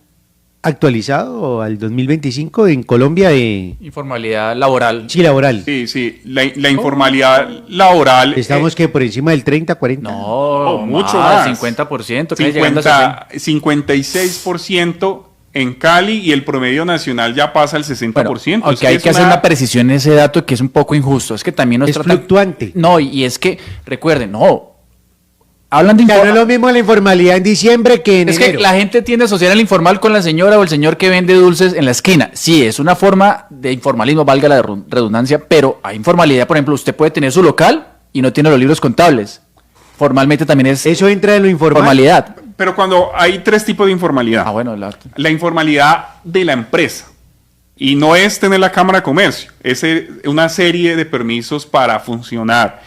S1: actualizado al 2025 en Colombia?
S2: Informalidad laboral.
S1: Sí, laboral.
S3: Sí. La informalidad laboral.
S1: Estamos que por encima del 30, 40.
S2: No,
S3: mucho más.
S2: 50%.
S3: 56% en Cali y el promedio nacional ya pasa al 60%.
S2: Bueno, aunque hay que hacer una precisión en ese dato que es un poco injusto. Es que también nos trata...
S1: fluctuante.
S2: No, y es que, recuerden, hablan de
S1: no es lo mismo la informalidad en diciembre que en enero.
S2: Es que la gente tiende a asociar el informal con la señora o el señor que vende dulces en la esquina. Sí, es una forma de informalismo, valga la redundancia, pero hay informalidad. Por ejemplo, usted puede tener su local y no tiene los libros contables. Formalmente también es...
S1: Eso entra en lo informal.
S2: Formalidad.
S3: Pero cuando hay tres tipos de informalidad. La informalidad de la empresa. Y no es tener la Cámara de Comercio. Es una serie de permisos para funcionar.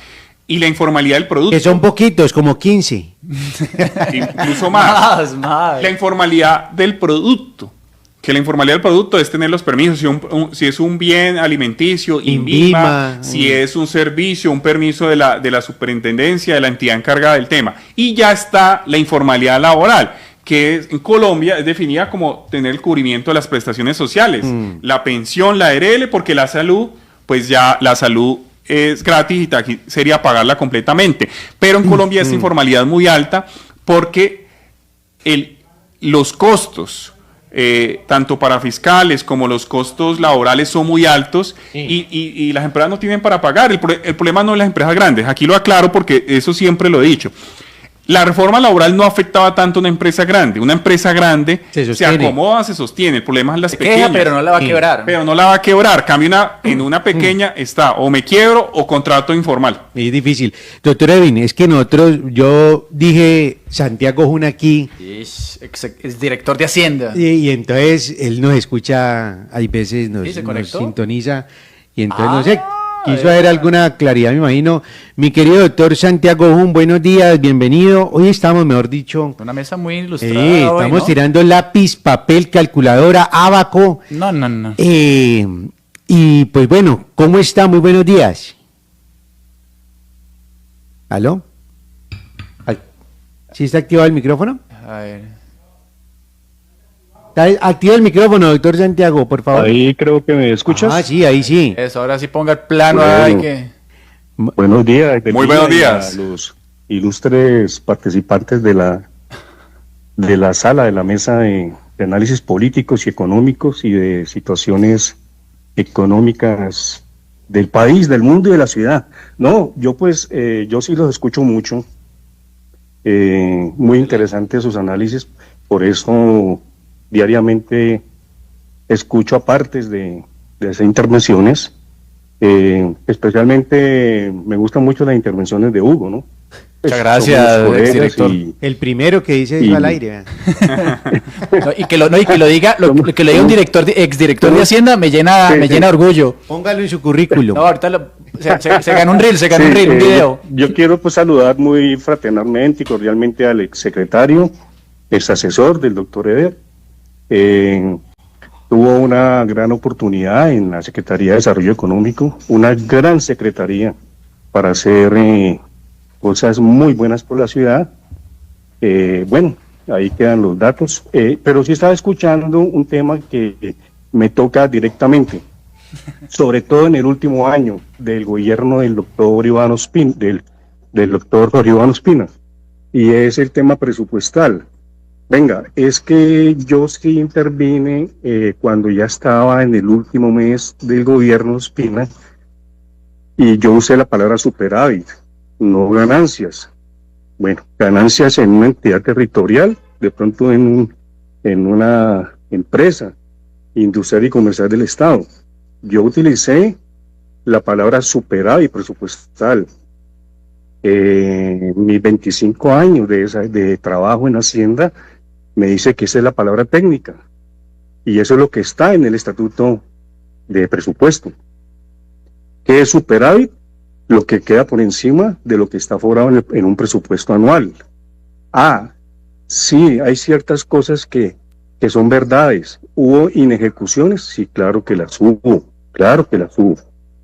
S3: Y la informalidad del producto.
S1: Que son poquitos, como 15.
S3: Incluso más. La informalidad del producto. Que la informalidad del producto es tener los permisos. Si es un bien alimenticio, INVIMA. Si es un servicio, un permiso de la superintendencia, de la entidad encargada del tema. Y ya está la informalidad laboral, que en Colombia es definida como tener el cubrimiento de las prestaciones sociales. La pensión, la ARL, porque la salud, pues ya la salud es gratis y aquí sería pagarla completamente. Pero en Colombia esta informalidad es muy alta porque los costos, tanto para fiscales como los costos laborales son muy altos y las empresas no tienen para pagar. El problema no es las empresas grandes, aquí lo aclaro porque eso siempre lo he dicho. La reforma laboral no afectaba tanto a una empresa grande. Una empresa grande se acomoda, se sostiene. El problema es las pequeñas.
S2: Pero no la va a quebrar.
S3: Pero no la va a quebrar. Cambio en una pequeña está o me quiebro o contrato informal.
S1: Es difícil. Doctor Edwin, es que yo dije Santiago Jun aquí.
S2: Es director de Hacienda.
S1: Y entonces él nos escucha, hay veces nos sintoniza. Y entonces no sé. Quiso haber alguna claridad, me imagino. Mi querido doctor Santiago Jun, buenos días, bienvenido. Hoy estamos, mejor dicho...
S2: Una mesa muy ilustrada
S1: estamos
S2: hoy, ¿no?
S1: tirando lápiz, papel, calculadora, abaco.
S2: No.
S1: Y pues bueno, ¿cómo está? Muy buenos días. ¿Aló? ¿Sí está activado el micrófono?
S2: A ver...
S1: Activa el micrófono, doctor Santiago, por favor.
S5: Ahí creo que me escuchas.
S1: Ah, sí, ahí sí.
S2: Eso, ahora sí ponga el plano.
S5: Bueno, buenos días.
S3: Muy buenos días.
S5: A los ilustres participantes de la sala, de la mesa de análisis políticos y económicos y de situaciones económicas del país, del mundo y de la ciudad. No, yo sí los escucho mucho. Muy interesantes sus análisis, por eso... diariamente escucho apartes de esas intervenciones, especialmente me gustan mucho las intervenciones de Hugo, ¿no?
S2: Muchas gracias, director.
S1: El primero que dice eso al aire.
S2: Y que lo diga un exdirector de Hacienda me llena de orgullo.
S1: Póngalo en su currículum.
S2: No, ahorita se gana un reel, un video.
S5: Yo quiero pues saludar muy fraternalmente y cordialmente al exsecretario, ex asesor del doctor Eder. Tuvo una gran oportunidad en la Secretaría de Desarrollo Económico, una gran secretaría para hacer cosas muy buenas por la ciudad. Bueno, ahí quedan los datos, pero sí estaba escuchando un tema que me toca directamente, sobre todo en el último año del gobierno del doctor Iván Ospina, del doctor Jorge Iván Ospina, y es el tema presupuestal. Venga, es que yo sí intervine cuando ya estaba en el último mes del gobierno Ospina y yo usé la palabra superávit, no ganancias. Bueno, ganancias en una entidad territorial, de pronto en una empresa industrial y comercial del Estado. Yo utilicé la palabra superávit presupuestal. Mis 25 años de trabajo en Hacienda me dice que esa es la palabra técnica y eso es lo que está en el estatuto de presupuesto. ¿Qué es superávit? Lo que queda por encima de lo que está forado en un presupuesto anual. Sí, hay ciertas cosas que son verdades. ¿Hubo inejecuciones? Sí, claro que las hubo,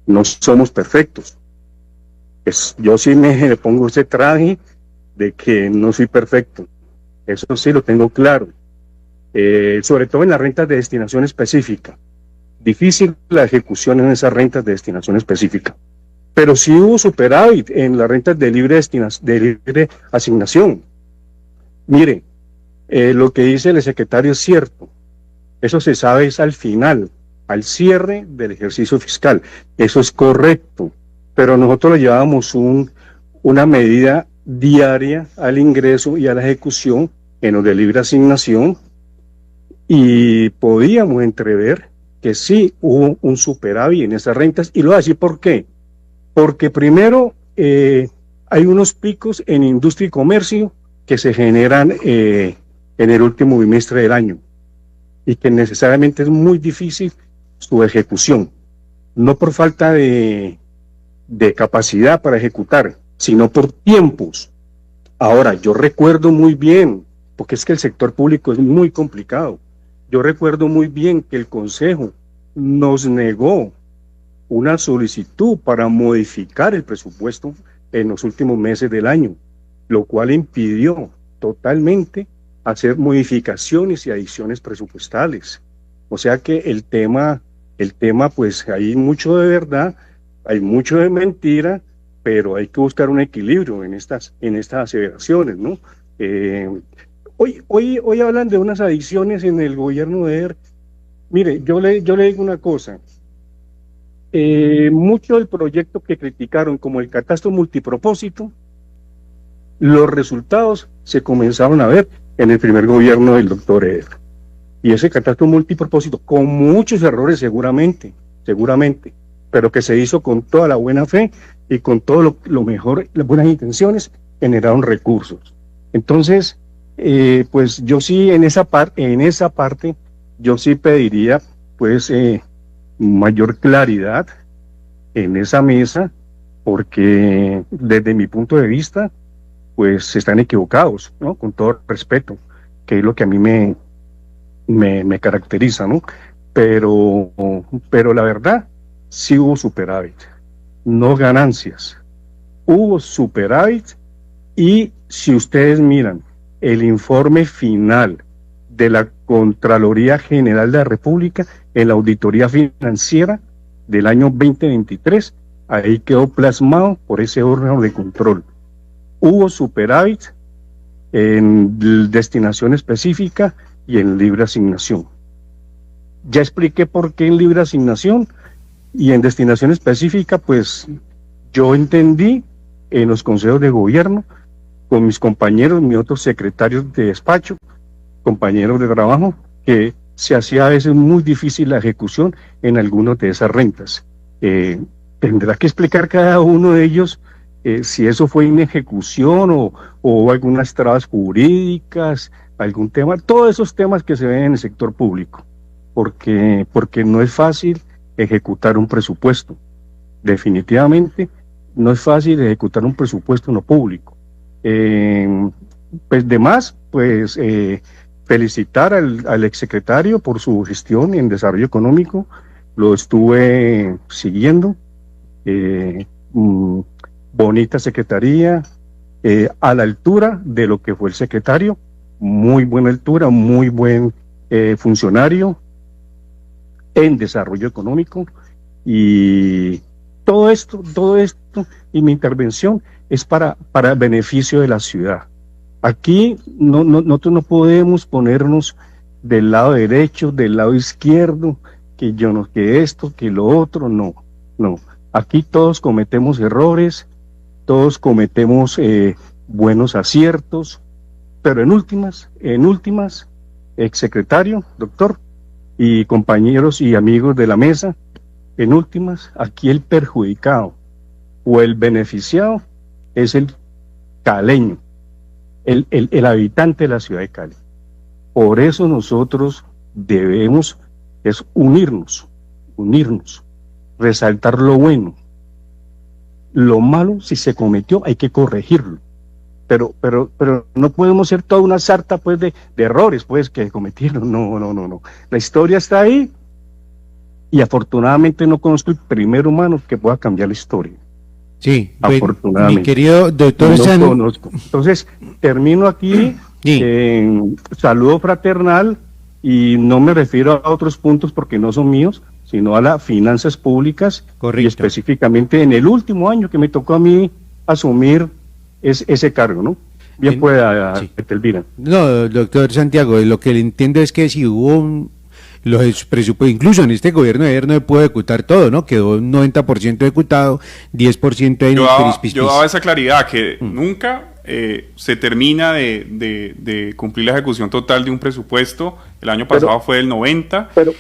S5: no somos perfectos. Yo sí me pongo ese traje de que no soy perfecto. Eso sí lo tengo claro. Sobre todo en las rentas de destinación específica. Difícil la ejecución en esas rentas de destinación específica. Pero sí hubo superávit en las rentas de libre asignación. Mire, lo que dice el secretario es cierto. Eso se sabe es al final, al cierre del ejercicio fiscal. Eso es correcto. Pero nosotros le llevábamos una medida diaria al ingreso y a la ejecución en los de libre asignación y podíamos entrever que sí hubo un superávit en esas rentas, y lo voy a decir por qué. Porque primero hay unos picos en industria y comercio que se generan en el último bimestre del año y que necesariamente es muy difícil su ejecución, no por falta de capacidad para ejecutar, sino por tiempos. Ahora, yo recuerdo muy bien, porque es que el sector público es muy complicado, yo recuerdo muy bien que el Consejo nos negó una solicitud para modificar el presupuesto en los últimos meses del año, lo cual impidió totalmente hacer modificaciones y adiciones presupuestales. O sea que el tema pues hay mucho de verdad, hay mucho de mentira, pero hay que buscar un equilibrio en estas aseveraciones, ¿no? Hoy hablan de unas adicciones en el gobierno de ER. Mire, yo le digo una cosa. Mucho del proyecto que criticaron, como el catastro multipropósito, los resultados se comenzaron a ver en el primer gobierno del doctor Eder. Y ese catastro multipropósito, con muchos errores seguramente, pero que se hizo con toda la buena fe y con todo lo mejor, las buenas intenciones, generaron recursos. Entonces, pues yo sí en esa parte, yo sí pediría pues mayor claridad en esa mesa, porque desde mi punto de vista, pues están equivocados, ¿no? Con todo respeto, que es lo que a mí me caracteriza, ¿no? Pero la verdad, sí hubo superávit, no ganancias, hubo superávit. Y si ustedes miran el informe final de la Contraloría General de la República en la auditoría financiera del año 2023, ahí quedó plasmado por ese órgano de control. Hubo superávit en destinación específica y en libre asignación. Ya expliqué por qué en libre asignación y en destinación específica, pues yo entendí en los consejos de gobierno con mis compañeros, mis otros secretarios de despacho, compañeros de trabajo, que se hacía a veces muy difícil la ejecución en algunas de esas rentas. Tendrá que explicar cada uno de ellos si eso fue inejecución o algunas trabas jurídicas, algún tema, todos esos temas que se ven en el sector público, porque no es fácil ejecutar un presupuesto. Definitivamente no es fácil ejecutar un presupuesto no público. Pues demás, pues felicitar al exsecretario por su gestión en desarrollo económico, lo estuve siguiendo, bonita secretaría, a la altura de lo que fue el secretario, muy buena altura, muy buen funcionario en desarrollo económico, y todo esto y mi intervención es para el beneficio de la ciudad. Aquí nosotros no podemos ponernos del lado derecho, del lado izquierdo, que yo no, que esto, que lo otro, no. Aquí todos cometemos errores, todos cometemos buenos aciertos, pero en últimas, exsecretario, doctor, y compañeros y amigos de la mesa, en últimas, aquí el perjudicado o el beneficiado es el caleño, el habitante de la ciudad de Cali. Por eso nosotros debemos unirnos, resaltar lo bueno. Lo malo, si se cometió, hay que corregirlo. Pero no podemos ser toda una sarta pues de errores pues que cometieron. No. La historia está ahí y afortunadamente no conozco el primer humano que pueda cambiar la historia.
S1: Sí, pues,
S5: afortunadamente.
S1: mi querido doctor
S5: no conozco. Entonces, termino aquí, saludo fraternal, y no me refiero a otros puntos porque no son míos, sino a las finanzas públicas. Correcto. Y específicamente en el último año que me tocó a mí asumir ese cargo, ¿no? Bien pueda, sí. Elvira.
S1: No, doctor Santiago, lo que le entiendo es que si hubo los presupuestos, incluso en este gobierno de ayer no se pudo ejecutar todo, ¿no? Quedó un 90% ejecutado, 10% en
S3: yo daba esa claridad, que nunca se termina de cumplir la ejecución total de un presupuesto. El año pasado fue del 90%.
S5: Pero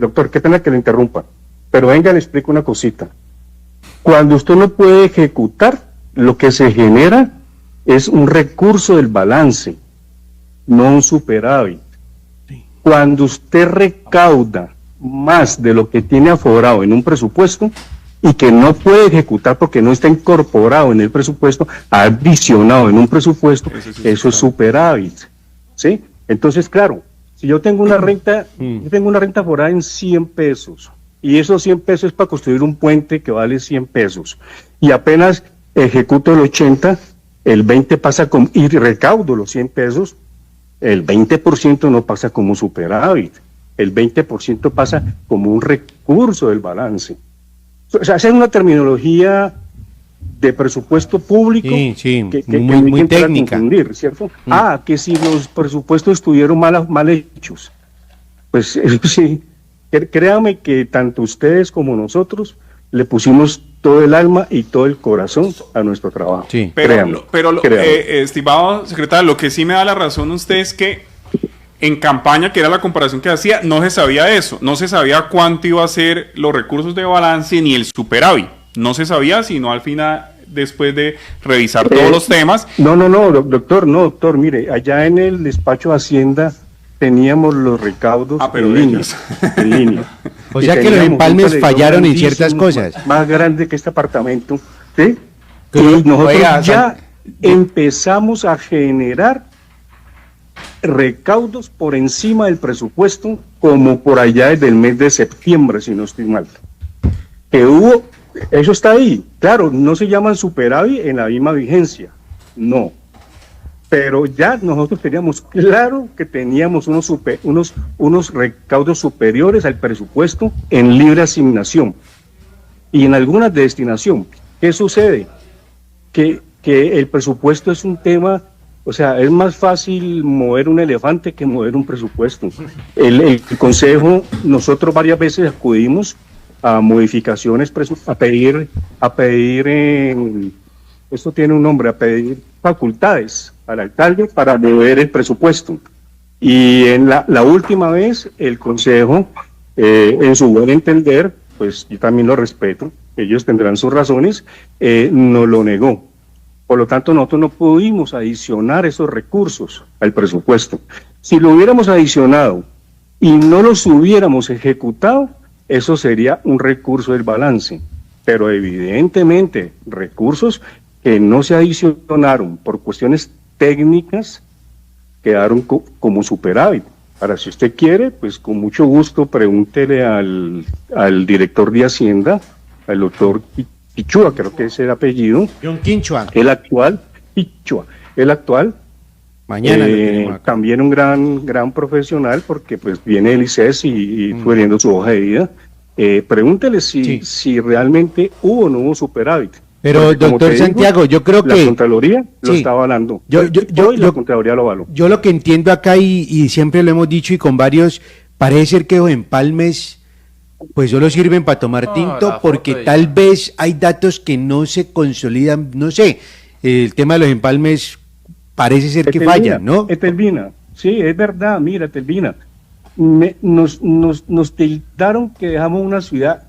S5: doctor, qué pena que le interrumpa, pero venga, le explico una cosita. Cuando usted no puede ejecutar, lo que se genera es un recurso del balance, no un superávit. Cuando usted recauda más de lo que tiene aforado en un presupuesto y que no puede ejecutar porque no está incorporado en el presupuesto, adicionado en un presupuesto, eso es superávit, ¿sí? Entonces, claro, si yo tengo una renta, aforada en 100 pesos, y esos 100 pesos es para construir un puente que vale 100 pesos, y apenas ejecuto el 80, el 20 pasa como, y recaudo los 100 pesos, el 20% no pasa como superávit, el 20% pasa como un recurso del balance. O sea, esa es una terminología de presupuesto público
S1: Sí,
S5: que
S1: muy,
S5: hay
S1: muy
S5: que entrar a
S1: técnica.
S5: confundir, ¿cierto? Que si los presupuestos estuvieron mal hechos, pues sí, créame que tanto ustedes como nosotros le pusimos todo el alma y todo el corazón a nuestro trabajo.
S1: Sí.
S5: Créame.
S3: Estimado secretario, lo que sí me da la razón usted es que en campaña, que era la comparación que hacía, no se sabía eso, no se sabía cuánto iba a ser los recursos de balance ni el superávit, no se sabía, sino al final, después de revisar todos los temas.
S5: No, doctor, mire, allá en el despacho de Hacienda teníamos los recaudos en línea.
S1: O sea que los empalmes fallaron en ciertas cosas.
S5: Más grande que este apartamento, ¿sí? Y nosotros ya empezamos a generar recaudos por encima del presupuesto, como por allá desde el mes de septiembre, si no estoy mal. Que hubo, eso está ahí. Claro, no se llaman superávit en la misma vigencia, no. Pero ya nosotros teníamos claro que teníamos unos recaudos superiores al presupuesto en libre asignación y en algunas de destinación. ¿Qué sucede? Que el presupuesto es un tema, o sea, es más fácil mover un elefante que mover un presupuesto. El Consejo, nosotros varias veces acudimos a modificaciones, a pedir, esto tiene un nombre, a pedir facultades al alcalde para mover el presupuesto. Y en la última vez, el Consejo, en su buen entender, pues yo también lo respeto, ellos tendrán sus razones, nos lo negó. Por lo tanto, nosotros no pudimos adicionar esos recursos al presupuesto. Si lo hubiéramos adicionado y no los hubiéramos ejecutado, eso sería un recurso del balance. Pero evidentemente, recursos que no se adicionaron por cuestiones técnicas quedaron como superávit. Ahora, si usted quiere, pues con mucho gusto pregúntele al director de Hacienda, al doctor Quichua, creo que es el apellido.
S1: John Quinchua.
S5: El actual,
S1: Mañana
S5: también un gran profesional, porque pues viene del ICES y fue viendo su hoja de vida. Pregúntele si realmente hubo o no hubo superávit.
S1: Pero,
S5: porque,
S1: doctor Santiago, yo creo que
S5: la Contraloría lo está avalando. La Contraloría lo avaló.
S1: Yo lo que entiendo acá, y siempre lo hemos dicho y con varios, parece ser que los empalmes pues solo sirven para tomar tinto, porque tal vez hay datos que no se consolidan, no sé, el tema de los empalmes parece ser que fallan, ¿no?
S5: Telvina, sí, es verdad, mira, Telvina, nos tildaron que dejamos una ciudad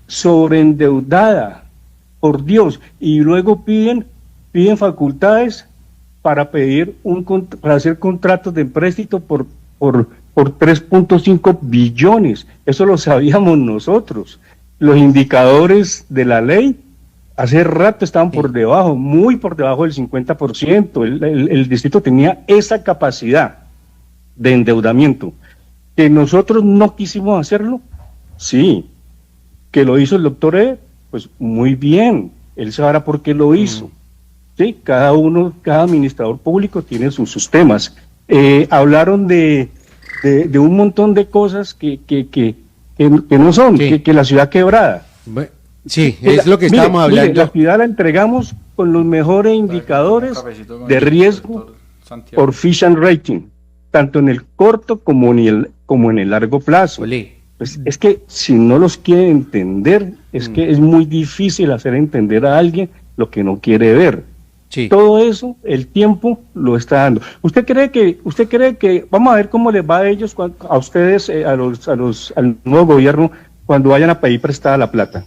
S5: sobreendeudada, por Dios, y luego piden facultades para para hacer contratos de empréstito por 3.5 billones. Eso lo sabíamos nosotros. Los indicadores de la ley hace rato estaban por debajo, muy por debajo del 50%. El distrito tenía esa capacidad de endeudamiento. Que nosotros no quisimos hacerlo, sí. Que lo hizo el doctor pues muy bien. Él sabrá por qué lo hizo. Sí, cada administrador público tiene sus temas. Hablaron de un montón de cosas que no son, que la ciudad quebrada.
S1: Sí, es lo que estábamos hablando.
S5: La ciudad la entregamos con los mejores indicadores de riesgo por Fitch and Rating, tanto en el corto como en el largo plazo. Pues es que si no los quiere entender, es que es muy difícil hacer entender a alguien lo que no quiere ver.
S1: Sí.
S5: Todo eso, el tiempo lo está dando. ¿Usted cree que vamos a ver cómo les va a ellos, a ustedes, al nuevo gobierno, cuando vayan a pedir prestada la plata?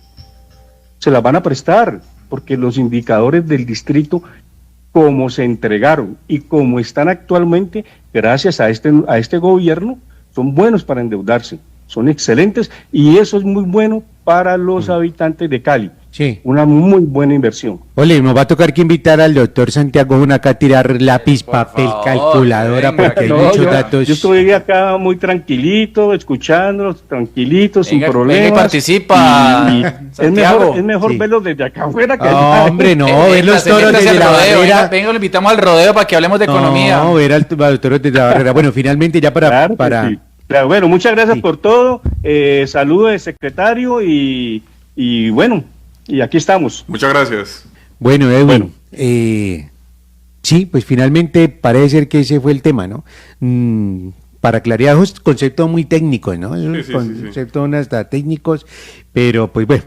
S5: Se la van a prestar, porque los indicadores del distrito, como se entregaron y como están actualmente, gracias a este gobierno, son buenos para endeudarse, son excelentes, y eso es muy bueno para los habitantes de Cali.
S1: Sí.
S5: Una muy buena inversión.
S1: Ole, nos va a tocar que invitar al doctor Santiago acá a tirar lápiz, papel, calculadora, porque hay muchos datos.
S5: Yo estoy acá muy tranquilito, escuchándolos, tranquilitos, sin problemas.
S2: Venga y participa.
S5: Es mejor verlos desde acá afuera que
S1: hombre, no, ver los toros desde la barrera.
S2: Venga, lo invitamos al rodeo para que hablemos de economía.
S1: No, ver al toro desde la barrera. Bueno, finalmente ya para...
S5: Sí. Claro, bueno, muchas gracias por todo. Saludos, secretario, y bueno, y aquí estamos.
S3: Muchas gracias.
S1: Bueno, Edwin,
S5: Bueno.
S1: Sí, pues finalmente parece ser que ese fue el tema, ¿no? Para claridad, es conceptos muy técnicos, ¿no?
S3: Sí.
S1: Conceptos hasta técnicos, pero pues bueno,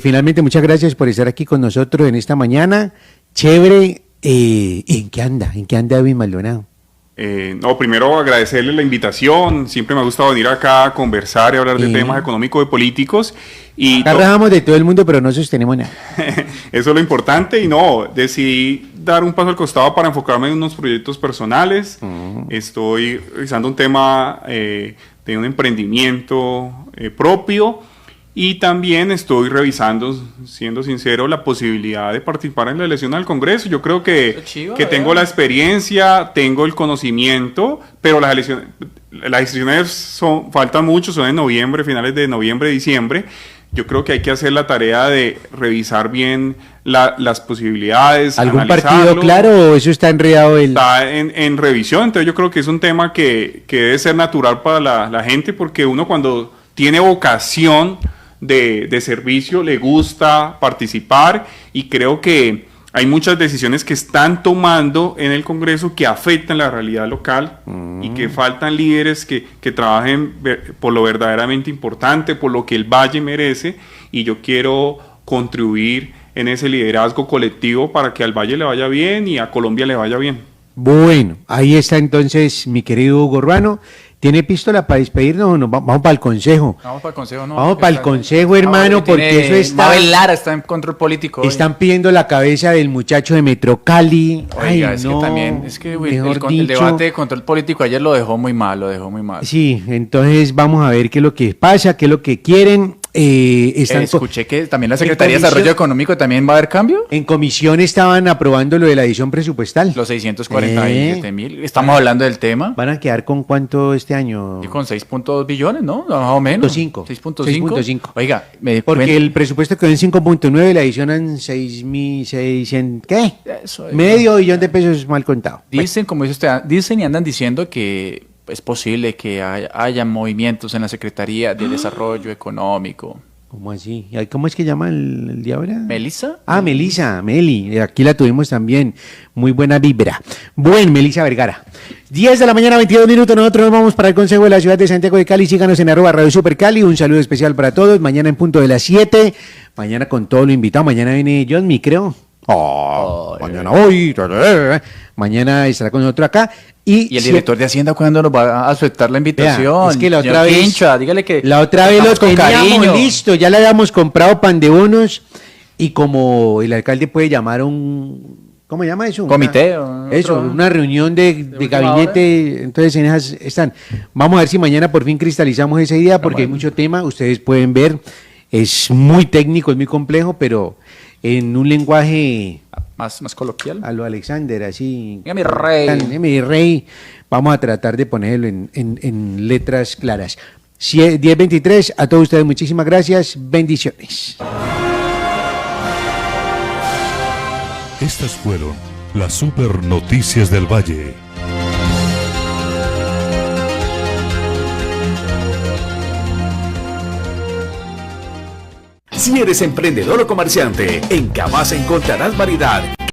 S1: finalmente muchas gracias por estar aquí con nosotros en esta mañana. Chévere. ¿En qué anda? ¿En qué anda Edwin Maldonado?
S3: No, primero agradecerle la invitación. Siempre me ha gustado venir acá a conversar y hablar de temas económicos y políticos. Y
S1: Agarramos de todo el mundo, pero no sostenemos nada.
S3: eso es lo importante. Y no, decidí dar un paso al costado para enfocarme en unos proyectos personales. Estoy realizando un tema de un emprendimiento propio. Y también estoy revisando, siendo sincero, la posibilidad de participar en la elección al Congreso. Yo creo que tengo la experiencia, tengo el conocimiento, pero las elecciones faltan mucho, son en noviembre, finales de noviembre, diciembre. Yo creo que hay que hacer la tarea de revisar bien las posibilidades.
S1: ¿Algún partido claro o eso está enredado?
S3: Está en revisión, entonces yo creo que es un tema que debe ser natural para la gente, porque uno cuando tiene vocación de servicio, le gusta participar, y creo que hay muchas decisiones que están tomando en el Congreso que afectan la realidad local y que faltan líderes que trabajen por lo verdaderamente importante, por lo que el Valle merece, y yo quiero contribuir en ese liderazgo colectivo para que al Valle le vaya bien y a Colombia le vaya bien.
S1: Bueno, ahí está entonces mi querido Hugo Urbano. ¿Tiene pistola para despedirnos o no? Vamos para el consejo.
S2: Vamos para el consejo, ¿no?
S1: Vamos para el consejo, hermano, porque eso está...
S2: Mabel Lara está en control político hoy.
S1: Están pidiendo la cabeza del muchacho de Metro Cali.
S2: Oiga,
S1: Ay,
S2: es
S1: no,
S2: que también, es que
S1: mejor
S2: el
S1: dicho.
S2: debate de control político ayer lo dejó muy mal,
S1: Sí, entonces vamos a ver qué es lo que pasa, qué es lo que quieren.
S2: Escuché que también la Secretaría de Desarrollo Económico también va a haber cambio.
S1: En comisión estaban aprobando lo de la edición presupuestal.
S2: Los 647.000. Estamos hablando del tema.
S1: ¿Van a quedar con cuánto este año?
S2: Y con 6.2 billones, ¿no? Más o menos. 6.5. Oiga,
S1: porque el presupuesto quedó en 5.9, la edición en 6.600, ¿qué?
S2: Eso es.
S1: Medio billón de pesos mal contado.
S2: Dicen, como dice usted, dicen y andan diciendo que es posible que haya movimientos en la Secretaría de Desarrollo Económico.
S1: ¿Cómo así? ¿Cómo es que llama el día ahora?
S2: ¿Melissa?
S1: Ah, Melissa, Meli. Aquí la tuvimos también. Muy buena vibra. Buen Melissa Vergara. 10 de la mañana, 22 minutos. Nosotros nos vamos para el Consejo de la Ciudad de Santiago de Cali. Síganos en @Radio Super Cali. Un saludo especial para todos. Mañana en punto de las 7. Mañana con todo lo invitado. Mañana viene John Mi, creo. Mañana hoy. Mañana estará con nosotros acá. Y
S2: el director de Hacienda, ¿cuándo nos va a aceptar la invitación?
S1: Vea, es que la otra vez,
S2: Quincha, dígale que
S1: la otra vez lo
S2: con
S1: teníamos
S2: cariño.
S1: listo, ya le habíamos comprado pan de bonos, y como el alcalde puede llamar ¿cómo se llama eso?
S2: Comité.
S1: Una reunión de gabinete, entonces en esas están. Vamos a ver si mañana por fin cristalizamos esa idea, porque hay mucho tema, ustedes pueden ver, es muy técnico, es muy complejo, pero en un lenguaje
S2: más coloquial.
S1: a lo Alexander, así.
S2: Venga, mi rey.
S1: Mi rey. Vamos a tratar de ponerlo en letras claras. 10:23, a todos ustedes muchísimas gracias, bendiciones.
S6: Estas fueron las super noticias del Valle.
S7: Si eres emprendedor o comerciante, en Cabasa encontrarás variedad